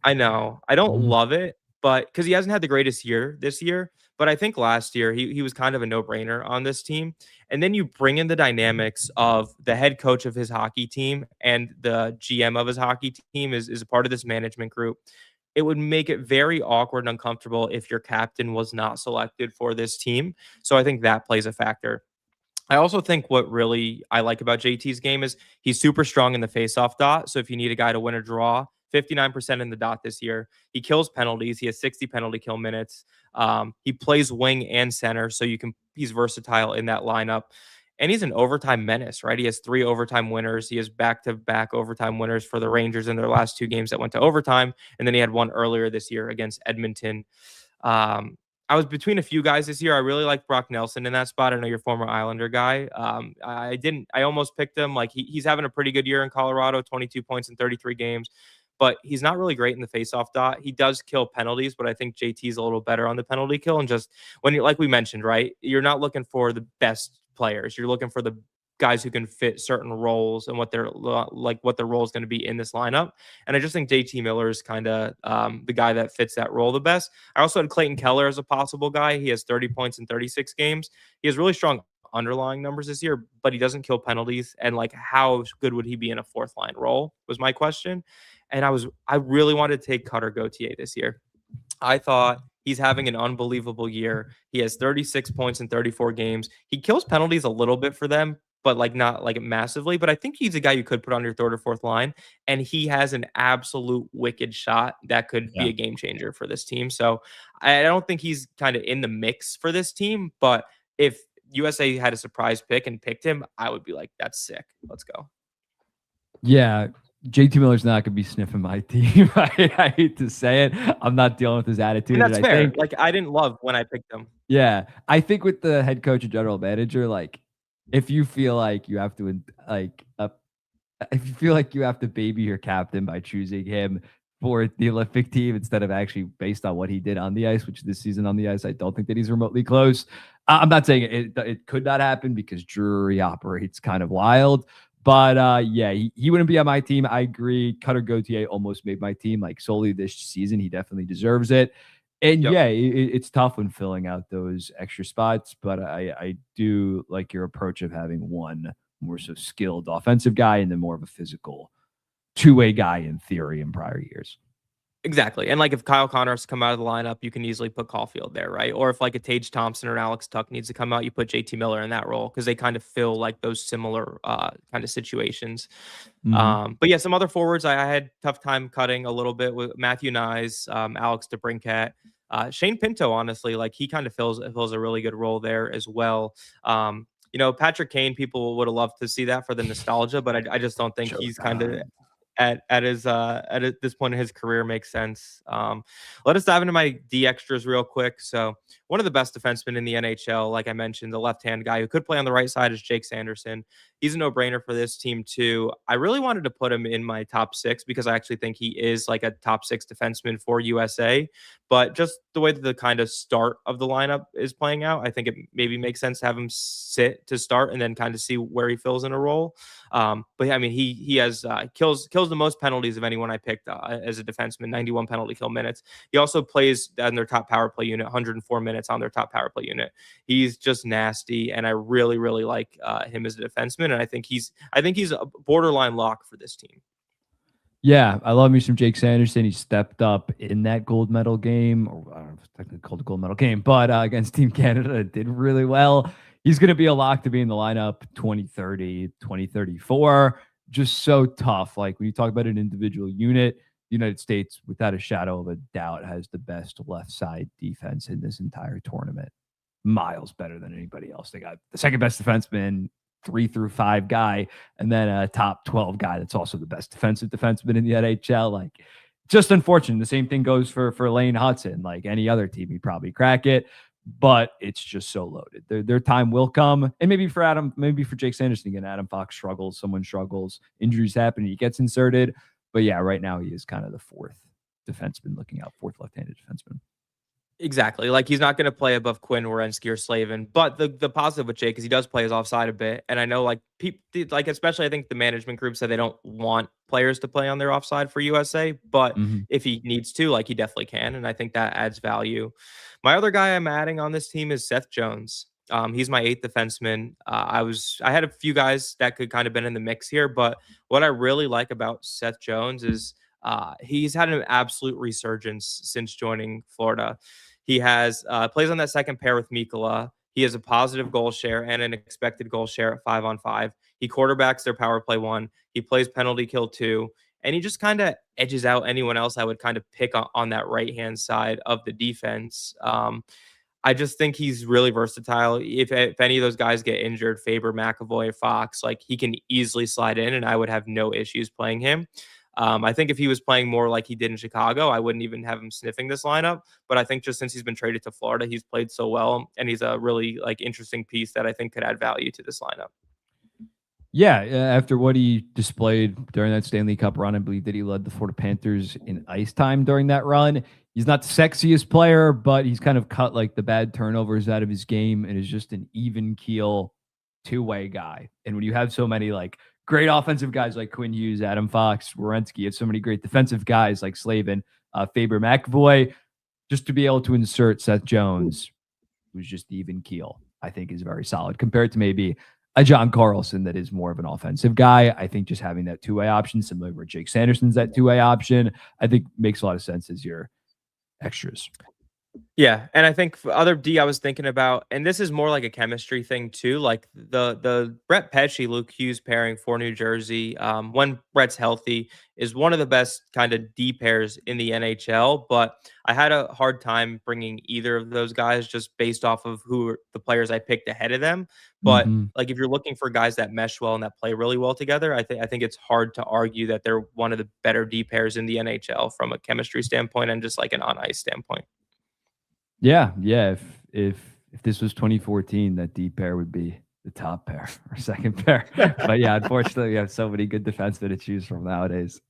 I know. I don't Mhm. love it, but because he hasn't had the greatest year this year, but I think last year he was kind of a no-brainer on this team. And then you bring in the dynamics of the head coach of his hockey team and the GM of his hockey team is a part of this management group. It would make it very awkward and uncomfortable if your captain was not selected for this team. So I think that plays a factor. I also think what really I like about JT's game is he's super strong in the faceoff dot. So if you need a guy to win a draw, 59% in the dot this year. He kills penalties. He has 60 penalty kill minutes. He plays wing and center, so he's versatile in that lineup. And he's an overtime menace, right? He has three overtime winners. He has back-to-back overtime winners for the Rangers in their last two games that went to overtime. And then he had one earlier this year against Edmonton. Um, I was between a few guys this year. I really like Brock Nelson in that spot. I know you're a former Islander guy. I didn't. I almost picked him. Like he's having a pretty good year in Colorado, 22 points in 33 games, but he's not really great in the faceoff dot. He does kill penalties, but I think JT's a little better on the penalty kill. And just when you like we mentioned, right, you're not looking for the best players. You're looking for the guys who can fit certain roles and what their role is going to be in this lineup. And I just think JT Miller is kind of the guy that fits that role the best. I also had Clayton Keller as a possible guy. He has 30 points in 36 games. He has really strong underlying numbers this year, but he doesn't kill penalties. And like, how good would he be in a fourth line role was my question. And I really wanted to take Cutter Gauthier this year. I thought he's having an unbelievable year. He has 36 points in 34 games. He kills penalties a little bit for them, but like not like massively. But I think he's a guy you could put on your third or fourth line, and he has an absolute wicked shot that could be Yeah. a game changer for this team. So I don't think he's kind of in the mix for this team, but if USA had a surprise pick and picked him, I would be like, that's sick. Let's go. Yeah. JT Miller's not going to be sniffing my team. I hate to say it. I'm not dealing with his And attitude. And that's I fair. think, Like I didn't love when I picked him. yeah, I think with the head coach and general manager, like, if you feel like you have to, like, if you feel like you have to baby your captain by choosing him for the Olympic team instead of actually based on what he did on the ice, which this season on the ice, I don't think that he's remotely close. I'm not saying it could not happen because Drury operates kind of wild. But yeah, he wouldn't be on my team. I agree. Cutter Gauthier almost made my team like solely this season. He definitely deserves it. And Yep. yeah, it's tough when filling out those extra spots, but I do like your approach of having one more so skilled offensive guy and then more of a physical two-way guy in theory in prior years. Exactly. And like if Kyle Connors come out of the lineup, you can easily put Caulfield there, right? Or if like a Tage Thompson or an Alex Tuck needs to come out, you put JT Miller in that role because they kind of fill like those similar kind of situations. Mhm. But yeah, some other forwards I had tough time cutting a little bit with Matthew Nyes, Alex DeBrincat, Shane Pinto. Honestly, like he kind of fills a really good role there as well. Patrick Kane, people would have loved to see that for the nostalgia, but I just don't think he's kind of Showtime. at this point in his career makes sense. Let us dive into my D extras real quick. So one of the best defensemen in the NHL, like I mentioned, the left-hand guy who could play on the right side is Jake Sanderson. He's a no-brainer for this team too. I really wanted to put him in my top six because I actually think he is like a top six defenseman for USA. But just the way that the kind of start of the lineup is playing out, I think it maybe makes sense to have him sit to start and then kind of see where he fills in a role. But yeah, I mean, he has kills the most penalties of anyone I picked as a defenseman, 91 penalty kill minutes. He also plays on their top power play unit, 104 minutes on their top power play unit. He's just nasty, and I really really like him as a defenseman, and I think he's a borderline lock for this team. Yeah, I love me some Jake Sanderson. He stepped up in that gold medal game, or I don't know if it's technically called a gold medal game, but against Team Canada, did really well. He's going to be a lock to be in the lineup 2030, 2034. Just so tough. Like when you talk about an individual unit, the United States, without a shadow of a doubt, has the best left side defense in this entire tournament. Miles better than anybody else. They got the second best defenseman, 3 through 5 guy, and then a top 12 guy that's also the best defensive defenseman in the NHL. Like, just unfortunate. The same thing goes for Lane Hudson. Like any other team, he'd probably crack it, but it's just so loaded. Their time will come, and maybe for Jake Sanderson again. Adam Fox struggles, someone struggles, injuries happen, he gets inserted. But yeah, right now he is kind of the fourth defenseman looking out, fourth left-handed defenseman. Exactly. Like he's not going to play above Quinn, Werenski, or Slavin. But the positive with Jake is he does play his offside a bit, and I know like people like especially I think the management group said they don't want players to play on their offside for USA, but Mhm. if he needs to, like he definitely can, and I think that adds value. My other guy I'm adding on this team is Seth Jones. He's my eighth defenseman. I had a few guys that could kind of been in the mix here, but what I really like about Seth Jones is he's had an absolute resurgence since joining Florida. He has plays on that second pair with Mikkola. He has a positive goal share and an expected goal share at 5-on-5. He quarterbacks their power play 1. He plays penalty kill 2. And he just kind of edges out anyone else I would kind of pick on that right hand side of the defense. I just think he's really versatile. If any of those guys get injured, Faber, McAvoy, Fox, like he can easily slide in, and I would have no issues playing him. I think if he was playing more like he did in Chicago, I wouldn't even have him sniffing this lineup. But I think just since he's been traded to Florida, he's played so well, and he's a really like interesting piece that I think could add value to this lineup. Yeah, after what he displayed during that Stanley Cup run, I believe that he led the Florida Panthers in ice time during that run. He's not the sexiest player, but he's kind of cut like the bad turnovers out of his game and is just an even keel two-way guy. And when you have so many like great offensive guys like Quinn Hughes, Adam Fox, Werenski, you have so many great defensive guys like Slavin, Faber, McAvoy, just to be able to insert Seth Jones, who's just even keel, I think is very solid compared to maybe a John Carlson that is more of an offensive guy. I think just having that two-way option, similar where Jake Sanderson's that two-way option, I think makes a lot of sense as your extras. Yeah, and I think for other D I was thinking about, and this is more like a chemistry thing too, like the Brett Pesci, Luke Hughes pairing for New Jersey, when Brett's healthy, is one of the best kind of D pairs in the NHL. But I had a hard time bringing either of those guys just based off of the players I picked ahead of them. But Mhm. like if you're looking for guys that mesh well and that play really well together, I think it's hard to argue that they're one of the better D pairs in the NHL from a chemistry standpoint and just like an on ice standpoint. Yeah, yeah, if this was 2014, that D pair would be the top pair or second pair. But yeah, unfortunately, we have so many good defensemen to choose from nowadays.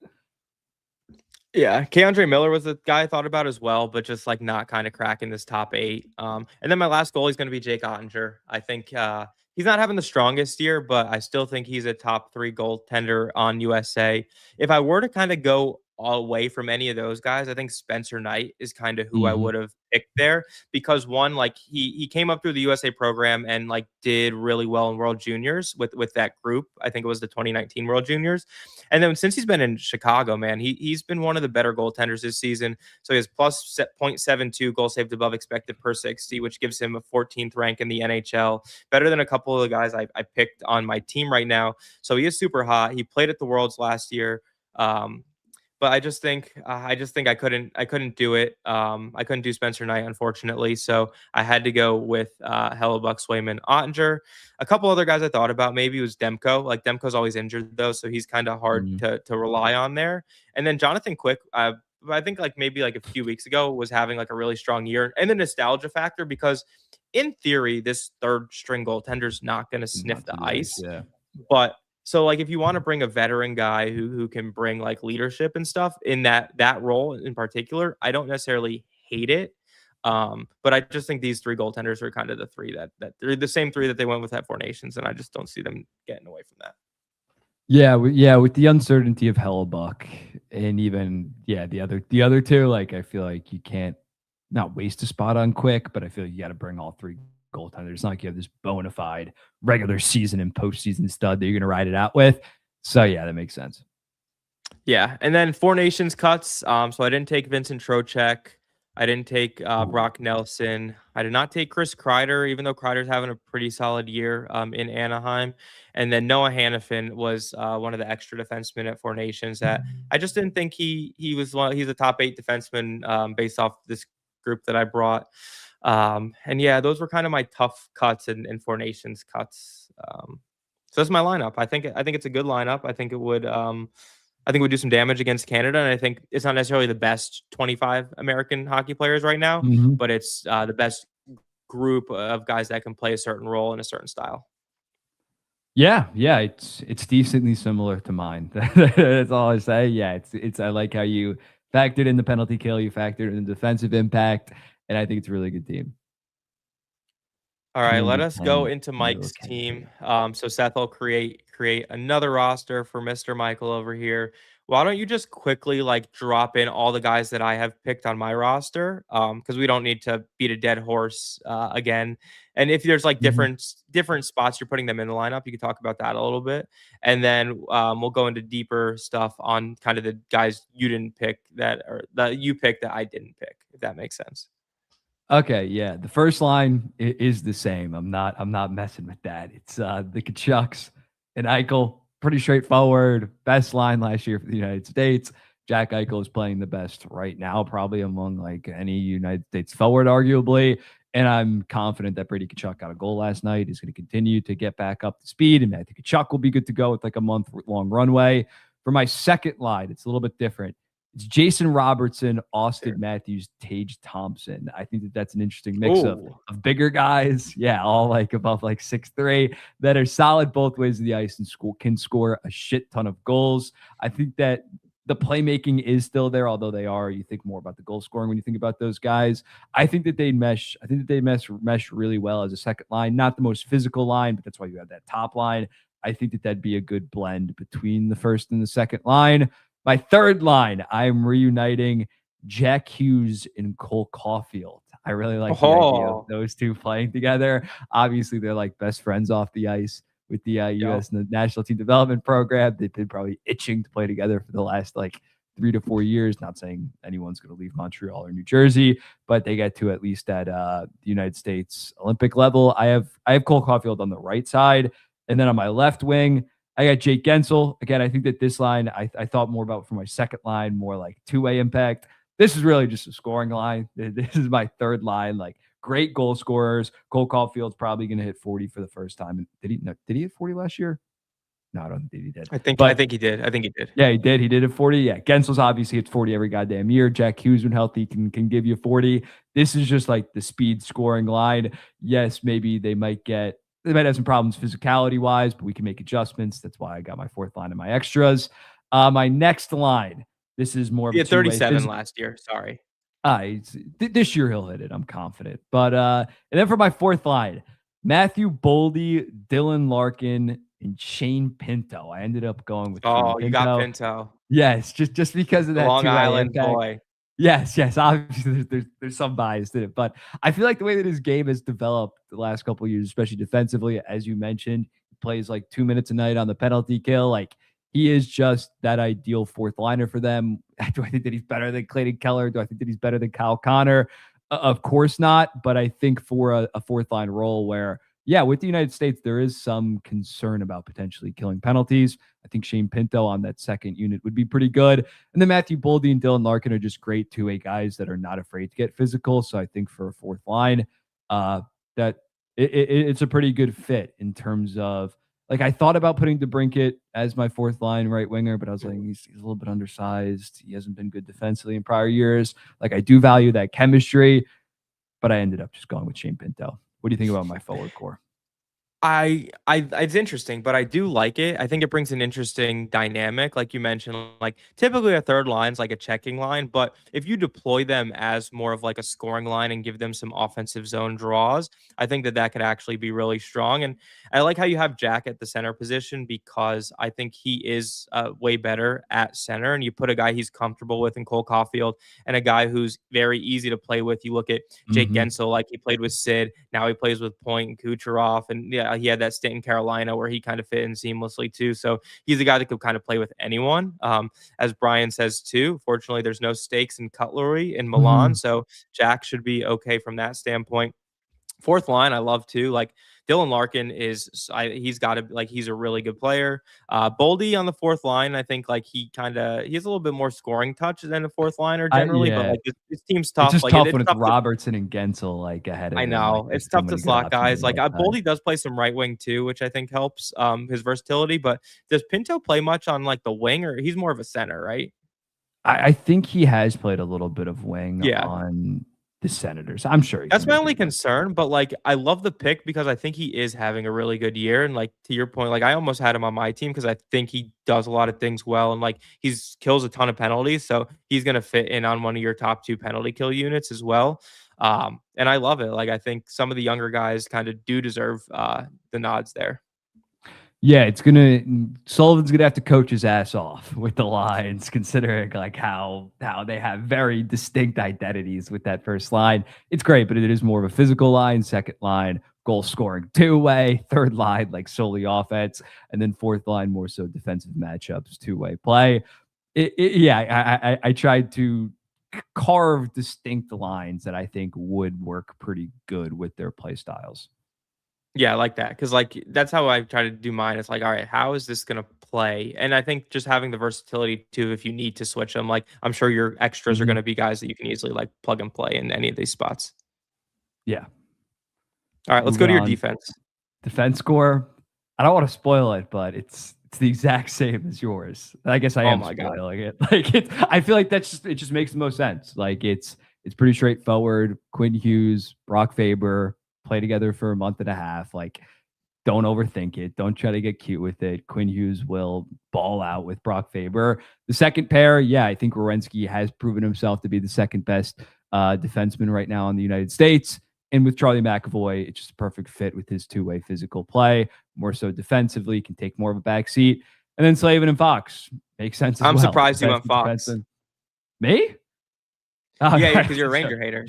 Yeah, Keandre Miller was the guy I thought about as well, but just like not kind of cracking this top eight. And then my last goal is going to be Jake Ottinger. I think he's not having the strongest year, but I still think he's a top three goaltender on USA. If I were to kind of go away from any of those guys, I think Spencer Knight is kind of who I Mhm. would have picked there because one, like he came up through the USA program and like did really well in World Juniors with that group. I think it was the 2019 World Juniors. And then since he's been in Chicago, man, he's been one of the better goaltenders this season. So he has plus .72 goal saved above expected per 60, which gives him a 14th rank in the NHL, better than a couple of the guys I picked on my team right now. So he is super hot. He played at the Worlds last year. Um, but I just think I couldn't do it. I couldn't do Spencer Knight, unfortunately. So I had to go with Hellebuck, Swayman, Ottinger. A couple other guys I thought about maybe was Demko. Like Demko's always injured though, so he's kind of hard Mhm. to rely on there. And then Jonathan Quick, I think like maybe like a few weeks ago was having like a really strong year, and the nostalgia factor because in theory this third string goaltender's not going to sniff Not the do the ice, ice, yeah. but so like if you want to bring a veteran guy who can bring like leadership and stuff in that role in particular, I don't necessarily hate it. But I just think these three goaltenders are kind of the three that they're the same three that they went with at Four Nations, and I just don't see them getting away from that. Yeah, yeah, with the uncertainty of Hellebuck and even yeah, the other two, like I feel like you can't not waste a spot on Quick, but I feel like you got to bring all three goaltenders. It's not like you have this bona fide regular season and postseason stud that you're going to ride it out with. So yeah, that makes sense. Yeah, and then Four Nations cuts. So I didn't take Vincent Trocheck. I didn't take Ooh. Brock Nelson. I did not take Chris Kreider, even though Kreider's having a pretty solid year in Anaheim. And then Noah Hannafin was one of the extra defensemen at Four Nations that I just didn't think he was one. He's a top eight defenseman based off this group that I brought. And yeah, those were kind of my tough cuts and Four Nations cuts. So that's my lineup. I think it's a good lineup. I think would do some damage against Canada, and I think it's not necessarily the best 25 American hockey players right now, Mhm. but it's the best group of guys that can play a certain role in a certain style. Yeah, yeah, it's decently similar to mine. That's all I say. Yeah, it's I like how you factored in the penalty kill, you factored in the defensive impact, and I think it's a really good team. All right, let us go 210 into mil Mike's team. captain. So Seth will create another roster for Mr. Michael over here. Why don't you just quickly like drop in all the guys that I have picked on my roster? Because we don't need to beat a dead horse again. And if there's like Mhm. different spots you're putting them in the lineup, you can talk about that a little bit. And then we'll go into deeper stuff on kind of the guys you didn't pick that or that you picked that I didn't pick, if that makes sense. Okay, yeah. The first line is the same. I'm not messing with that. It's the Kachucks and Eichel. Pretty straightforward. Best line last year for the United States. Jack Eichel is playing the best right now, probably among like any United States forward, arguably. And I'm confident that Brady Kachuk got a goal last night. He's going to continue to get back up to speed, and I think Kachuk will be good to go with like a month long runway. For my second line, it's a little bit different. It's Jason Robertson, Austin Sure. Matthews, Tage Thompson. I think that that's an interesting mix of Oh, bigger guys, yeah, all like above like 6'3", that are solid both ways of the ice and can score a shit ton of goals. I think that the playmaking is still there, although they are. You think more about the goal scoring when you think about those guys. I think that they mesh. I think that they mesh really well as a second line. Not the most physical line, but that's why you have that top line. I think that that'd be a good blend between the first and the second line. My third line, I'm reuniting Jack Hughes and Cole Caulfield. I really like the idea of oh, those two playing together. Obviously, they're like best friends off the ice with the yep. U.S. National Team Development Program. They've been probably itching to play together for the last like 3 to 4 years. Not saying anyone's going to leave Montreal or New Jersey, but they get to at least at the United States Olympic level. I have Cole Caulfield on the right side, and then on my left wing, I got Jake Gensel. Again, I think that this line I thought more about for my second line, more like two-way impact. This is really just a scoring line. This is my third line. Like great goal scorers. Cole Caulfield's probably going to hit 40 for the first time. Did he? No, did he hit 40 last year? No, I don't think he did. I But think he did. I think he did. yeah, he did. He did it 40. Yeah. Gensel's obviously hits 40 every goddamn year. Jack Hughes, when healthy, can give you 40. This is just like the speed scoring line. Yes, maybe they might have some problems physicality wise, but we can make adjustments. That's why I got my fourth line and my extras. My next line, this is more of He a had two-way. 37 last year. Sorry. This year he'll hit it. I'm confident. But and then for my fourth line, Matthew Boldy, Dylan Larkin, and Shane Pinto. I ended up going with Shane Oh, you got Pinto. Pinto, Yes, just because of the that Long two-way Island impact. boy. Yes. Obviously, there's some bias in it, but I feel like the way that his game has developed the last couple of years, especially defensively, as you mentioned, he plays like 2 minutes a night on the penalty kill. Like he is just that ideal fourth liner for them. Do I think that he's better than Clayton Keller? Do I think that he's better than Kyle Connor? Of course not. But I think for a fourth line role where, yeah, with the United States, there is some concern about potentially killing penalties. I think Shane Pinto on that second unit would be pretty good. And then Matthew Boldy and Dylan Larkin are just great two-way guys that are not afraid to get physical. So I think for a fourth line, that it's a pretty good fit in terms of, like, I thought about putting DeBrincat as my fourth line right winger, but I was like, he's a little bit undersized. He hasn't been good defensively in prior years. Like, I do value that chemistry, but I ended up just going with Shane Pinto. What do you think about my forward core? It's interesting, but I do like it. I think it brings an interesting dynamic, like you mentioned. Like typically a third line's like a checking line, but if you deploy them as more of like a scoring line and give them some offensive zone draws, I think that that could actually be really strong. And I like how you have Jack at the center position because I think he is way better at center. And you put a guy he's comfortable with in Cole Caulfield and a guy who's very easy to play with. You look at Jake Mm-hmm. Gensel, like he played with Sid, now he plays with Point and Kucherov, and yeah, he had that stint in Carolina where he kind of fit in seamlessly too. So he's a guy that could kind of play with anyone. As Brian says too, fortunately, there's no stakes in cutlery in Milan, Mm-hmm. so Jack should be okay from that standpoint. Fourth line, I love too. Like Dylan Larkin he's got to like he's a really good player. Boldy on the fourth line, I think like he has a little bit more scoring touch than a fourth liner generally, but Yeah, like this team's it's tough. just Like tough it's when it's tough to Robertson and Gensel like ahead of I him. Like know. there's It's so tough to many good slot options on guys. the Like, right side. Boldy does play some right wing too, which I think helps his versatility. But does Pinto play much on like the wing, or he's more of a center, right? I think he has played a little bit of wing Yeah. on the Senators. I'm sure he can That's my make only it work. concern, but like I love the pick because I think he is having a really good year. And like to your point, like I almost had him on my team because I think he does a lot of things well and like he's kills a ton of penalties. So he's gonna fit in on one of your top two penalty kill units as well. And I love it. Like I think some of the younger guys kind of do deserve the nods there. Yeah, Sullivan's gonna have to coach his ass off with the lines, considering like how they have very distinct identities with that first line. It's great, but it is more of a physical line, second line, goal scoring two-way, third line, like solely offense, and then fourth line more so defensive matchups, two-way play. Yeah, I tried to carve distinct lines that I think would work pretty good with their play styles. Yeah, I like that because like that's how I try to do mine. It's like, all right, how is this gonna play? And I think just having the versatility too, if you need to switch them, like I'm sure your extras are Mhm. gonna be guys that you can easily like plug and play in any of these spots. Yeah. All right, let's go Moving to your on. defense. Defense score. I don't want to spoil it, but it's the exact same as yours. I guess I Oh am my god. spoiling it. Like I feel like it just makes the most sense. Like it's pretty straightforward. Quinn Hughes, Brock Faber play together for a month and a half. Like don't overthink it. Don't try to get cute with it. Quinn Hughes will ball out with Brock Faber. The second pair, yeah, I think Werenski has proven himself to be the second best defenseman right now in the United States. And with Charlie McAvoy, it's just a perfect fit with his two-way physical play, more so defensively, can take more of a back seat. And then Slavin and Fox makes sense as I'm well. surprised you went Defensive Fox. defenseman. Me? Oh, Yeah, right. because you're a Ranger hater.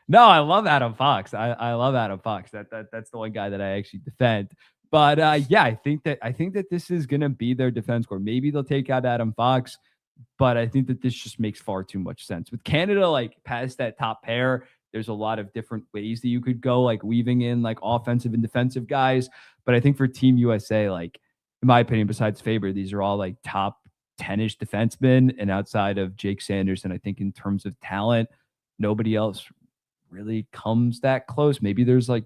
No, I love Adam Fox. I love Adam Fox. That's the one guy that I actually defend. But yeah, I think that this is gonna be their defense core. Maybe they'll take out Adam Fox. but I think that this just makes far too much sense. With Canada, like past that top pair, there's a lot of different ways that you could go, like weaving in like offensive and defensive guys. But I think for Team USA, like in my opinion, besides Faber, these are all like top 10-ish defensemen. And outside of Jake Sanderson, I think in terms of talent, nobody else really comes that close. Maybe there's like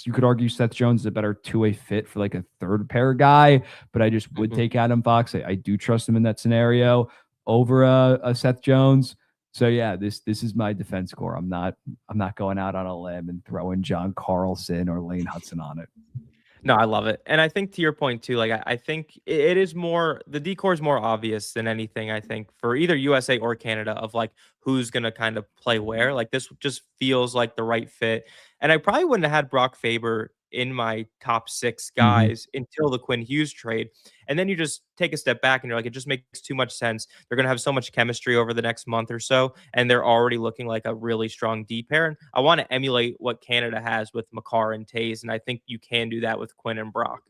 you could argue Seth Jones is a better two-way fit for like a third pair guy, but I just would Mhm. take Adam Fox. I do trust him in that scenario over a Seth Jones. So yeah, this is my defense core. I'm not going out on a limb and throwing John Carlson or Lane Hudson on it. No, I love it. And I think to your point too, like I think it is more the decor is more obvious than anything, I think, for either USA or Canada of like who's gonna kind of play where. Like this just feels like the right fit. And I probably wouldn't have had Brock Faber in my top six Mhm. guys until the Quinn Hughes trade. And then you just take a step back and you're like, it just makes too much sense. They're gonna have so much chemistry over the next month or so, and they're already looking like a really strong D pair. And I want to emulate what Canada has with Makar and Taze, and I think you can do that with Quinn and Brock.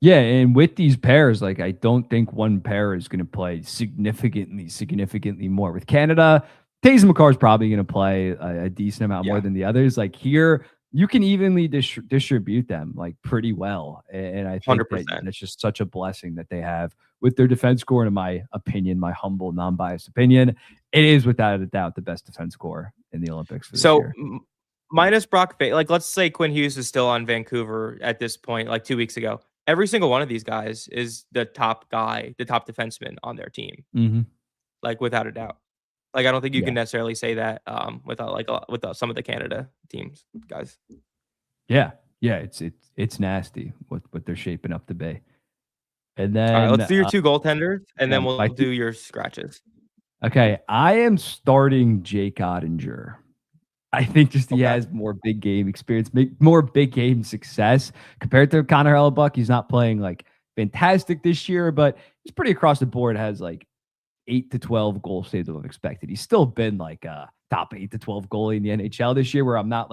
Yeah, and with these pairs, like I don't think one pair is going to play significantly more. With Canada, Taze McCarr is probably going to play a decent amount more Yeah, than the others. Like here, you can evenly distribute them like pretty well, and I think that 100%. that's just such a blessing that they have with their defense score. And in my opinion, my humble, non-biased opinion, it is without a doubt the best defense score in the Olympics for this So year. minus Brock, like let's say Quinn Hughes is still on Vancouver at this point, like 2 weeks ago. Every single one of these guys is the top guy, the top defenseman on their team, Hmm. like without a doubt. Like I don't think you can Yeah, necessarily say that without like without some of the Canada teams guys. yeah, yeah. It's nasty what they're shaping up to be. And All right, then, let's do your two goaltenders, and yeah, then we'll do your scratches. okay, I am starting Jake Ottinger. I think just he Okay, has more big game experience, more big game success compared to Connor Hellebuck. He's not playing like fantastic this year, but he's pretty across the board. Has like 8 to 12 goal saves above expected. He's still been like a top 8 to 12 goalie in the NHL this year, where I'm not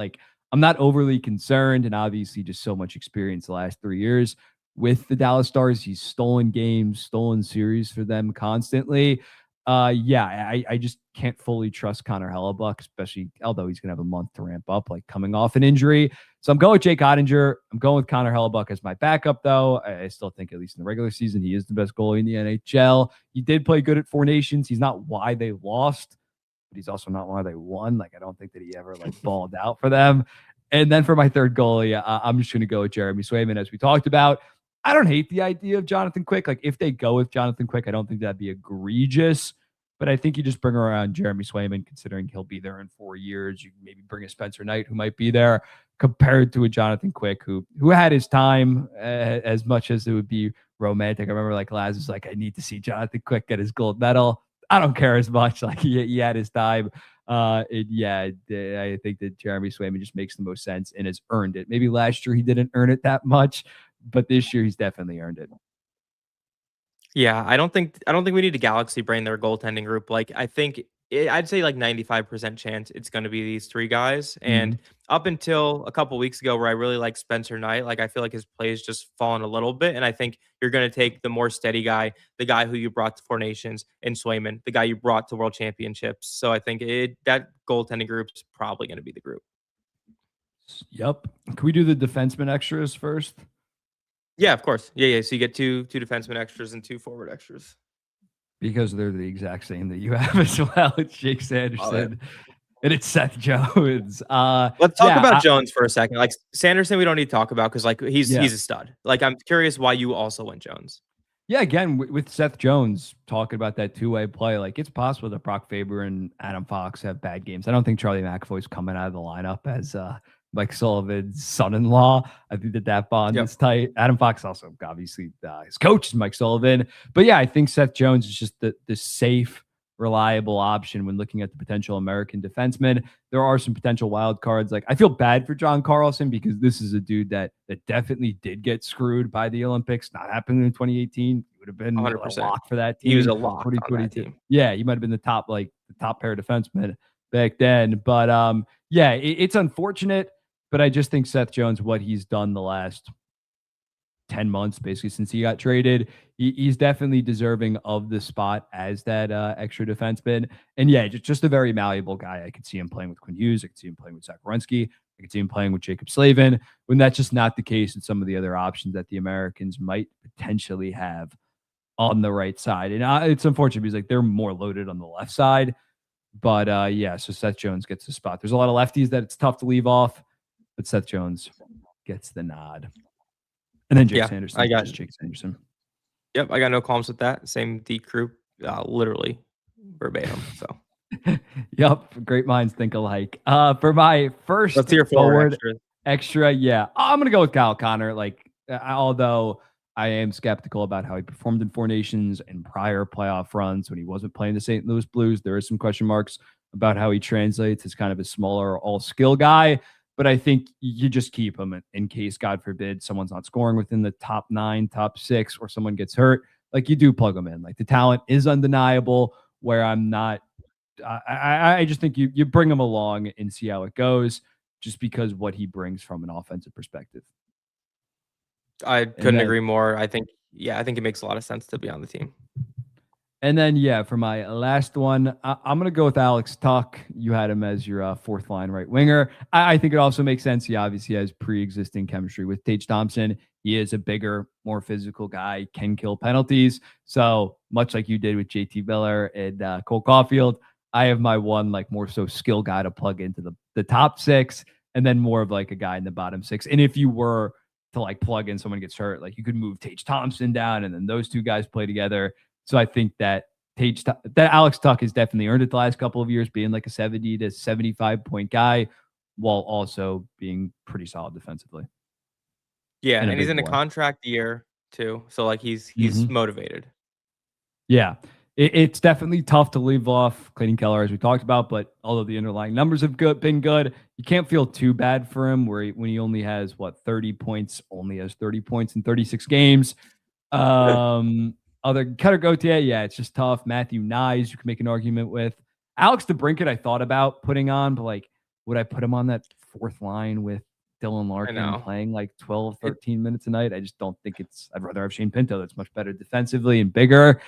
overly concerned, and obviously just so much experience the last 3 years with the Dallas Stars. He's stolen games, stolen series for them constantly. Yeah, I just can't fully trust Connor Hellebuck, especially although he's gonna have a month to ramp up, like coming off an injury. So I'm going with Jake Ottinger. I'm going with Connor Hellebuck as my backup, though. I still think, at least in the regular season, he is the best goalie in the NHL. He did play good at Four Nations. He's not why they lost, but he's also not why they won. Like I don't think that he ever like balled out for them. And then for my third goalie, I'm just going to go with Jeremy Swayman, as we talked about. I don't hate the idea of Jonathan Quick. Like if they go with Jonathan Quick, I don't think that'd be egregious. But I think you just bring around Jeremy Swayman, considering he'll be there in 4 years. You maybe bring a Spencer Knight who might be there, compared to a Jonathan Quick who had his time, as much as it would be romantic. I remember like Laz was like, I need to see Jonathan Quick get his gold medal. I don't care as much. Like he had his time. Yeah, I think that Jeremy Swayman just makes the most sense and has earned it. Maybe last year he didn't earn it that much, but this year he's definitely earned it. yeah, I don't think we need to galaxy brain their goaltending group. Like I think I'd say like 95% chance it's going to be these three guys. And Mhm. up until a couple weeks ago, where I really like Spencer Knight, like I feel like his play has just fallen a little bit. And I think you're going to take the more steady guy, the guy who you brought to Four Nations, and Swayman, the guy you brought to World Championships. So I think that goaltending group's probably going to be the group. Yep. Can we do the defenseman extras first? Yeah, of course. Yeah, yeah. So you get two defenseman extras and two forward extras. Because they're the exact same that you have as well. It's Jake Love it. Sanderson and it's Seth Jones. Let's talk Yeah, about Jones for a second. Like Sanderson, we don't need to talk about because like yeah. he's a stud. Like I'm curious why you also went Jones. Yeah, again, with Seth Jones talking about that two-way play, like it's possible that Brock Faber and Adam Fox have bad games. I don't think Charlie McAvoy's coming out of the lineup as Mike Sullivan's son-in-law. I think that bond Yep. is tight. Adam Fox also obviously his coach is Mike Sullivan, but yeah, I think Seth Jones is just the safe, reliable option when looking at the potential American defenseman. There are some potential wild cards. Like I feel bad for John Carlson because this is a dude that definitely did get screwed by the Olympics. Not happening in 2018. He would have been a 100%. lock for that He was team. a lock on that 2022. team. Yeah, he might have been the top pair defenseman back then. But yeah, it's unfortunate. But I just think Seth Jones, what he's done the last 10 months, basically since he got traded, he's definitely deserving of the spot as that extra defenseman. And yeah, just a very malleable guy. I could see him playing with Quinn Hughes. I could see him playing with Zach Werenski. I could see him playing with Jacob Slavin. When that's just not the case with some of the other options that the Americans might potentially have on the right side. And it's unfortunate because like they're more loaded on the left side. But yeah, so Seth Jones gets the spot. There's a lot of lefties that it's tough to leave off, but Seth Jones gets the nod. And then Jake Yeah, I Sanderson, got just Jake Sanderson. Yep, I got no qualms with that. Same D group, literally verbatim. So Yep, great minds think alike. For my let's first hear forward forward extra. extra, yeah, I'm gonna go with Kyle Connor. Like, although I am skeptical about how he performed in Four Nations and prior playoff runs when he wasn't playing the St. Louis Blues, there is some question marks about how he translates as kind of a smaller all skill guy. But I think you just keep him in case, God forbid, someone's not scoring within the top 9, top 6, or someone gets hurt. Like you do plug him in. Like the talent is undeniable. Where I'm not I just think you bring him along and see how it goes, just because what he brings from an offensive perspective. I And couldn't then agree more. I think it makes a lot of sense to be on the team. yeah, for my last one, I'm gonna go with Alex Tuck. You had him as your fourth line right winger. I think it also makes sense. He obviously has pre-existing chemistry with Tage Thompson. He is a bigger, more physical guy, can kill penalties. So much like you did with JT Miller and Cole Caulfield, I have my one like more so skill guy to plug into the top 6, and then more of like a guy in the bottom 6. And if you were to like plug in someone gets hurt, like you could move Tage Thompson down, and then those two guys play together. So I think that that Alex Tuck has definitely earned it the last couple of years, being like a 70 to 75 point guy, while also being pretty solid defensively Yeah, and a and he's big in a boy. contract year too, so like he's Mhm. motivated. Yeah. It's definitely tough to leave off Clayton Keller, as we talked about, but although the underlying numbers have been good, you can't feel too bad for him when he only has, 30 points, only has 30 points in 36 games. Other Cutter Gauthier, yeah, it's just tough. Matthew Nyes, you can make an argument with. Alex DeBrincat, I thought about putting on, but like, would I put him on that fourth line with Dylan I Larkin know. playing like 12, It 13 minutes a night? I just don't think I'd rather have Shane Pinto that's much better defensively and bigger.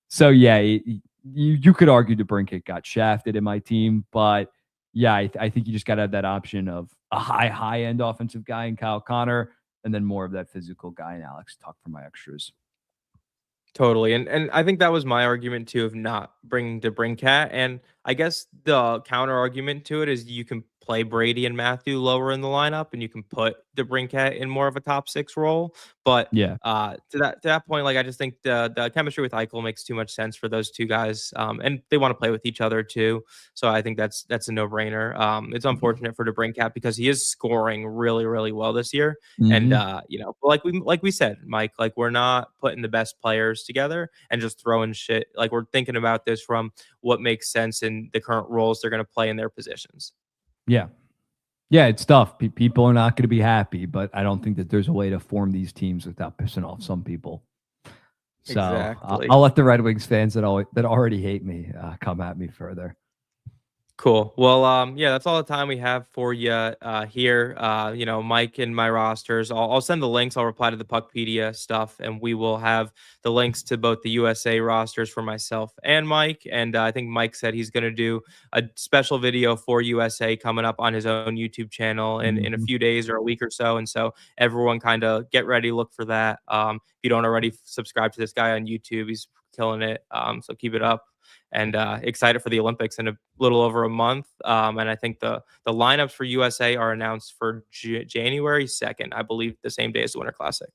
So yeah, you could argue DeBrincat got shafted in my team, but yeah, I think you just got to have that option of a high end offensive guy in Kyle Connor, and then more of that physical guy in Alex Tuck for my extras. Totally, and I think that was my argument too of not bringing DeBrincat, and I guess the counter argument to it is you can play Brady and Matthew lower in the lineup, and you can put DeBrincat in more of a top 6 role. But Yeah. to that point, like I just think the chemistry with Eichel makes too much sense for those two guys, and they want to play with each other too. So I think that's a no brainer. It's unfortunate for DeBrincat because he is scoring really well this year, and Mm-hmm. like we said, Mike, like we're not putting the best players together and just throwing shit. Like we're thinking about this from what makes sense in the current roles they're going to play in their positions. Yeah. Yeah, it's tough. People are not going to be happy, but I don't think that there's a way to form these teams without pissing off some people. So Exactly. I'll let the Red Wings fans that already hate me come at me further. Cool. Well, yeah, that's all the time we have for you here. Mike and my rosters. I'll send the links. I'll reply to the PuckPedia stuff, and we will have the links to both the USA rosters for myself and Mike. And I think Mike said he's going to do a special video for USA coming up on his own YouTube channel in a Mhm. few days or a week or so. And so everyone kind of get ready, look for that. If you don't already subscribe to this guy on YouTube, he's killing it. So keep it up and excited for the Olympics in a little over a month. And I think the lineups for USA are announced for January 2nd, I believe, the same day as the Winter Classic.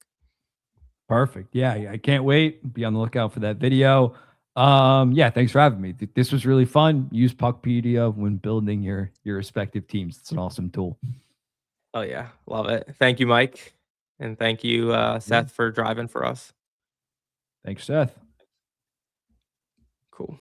Perfect. Yeah, I can't wait. Be on the lookout for that video. Yeah, thanks for having me. This was really fun. Use PuckPedia when building your respective teams. It's an awesome tool. Oh yeah, love it. Thank you, Mike, and thank you, Yeah. Seth, for driving for us. Thanks, Seth.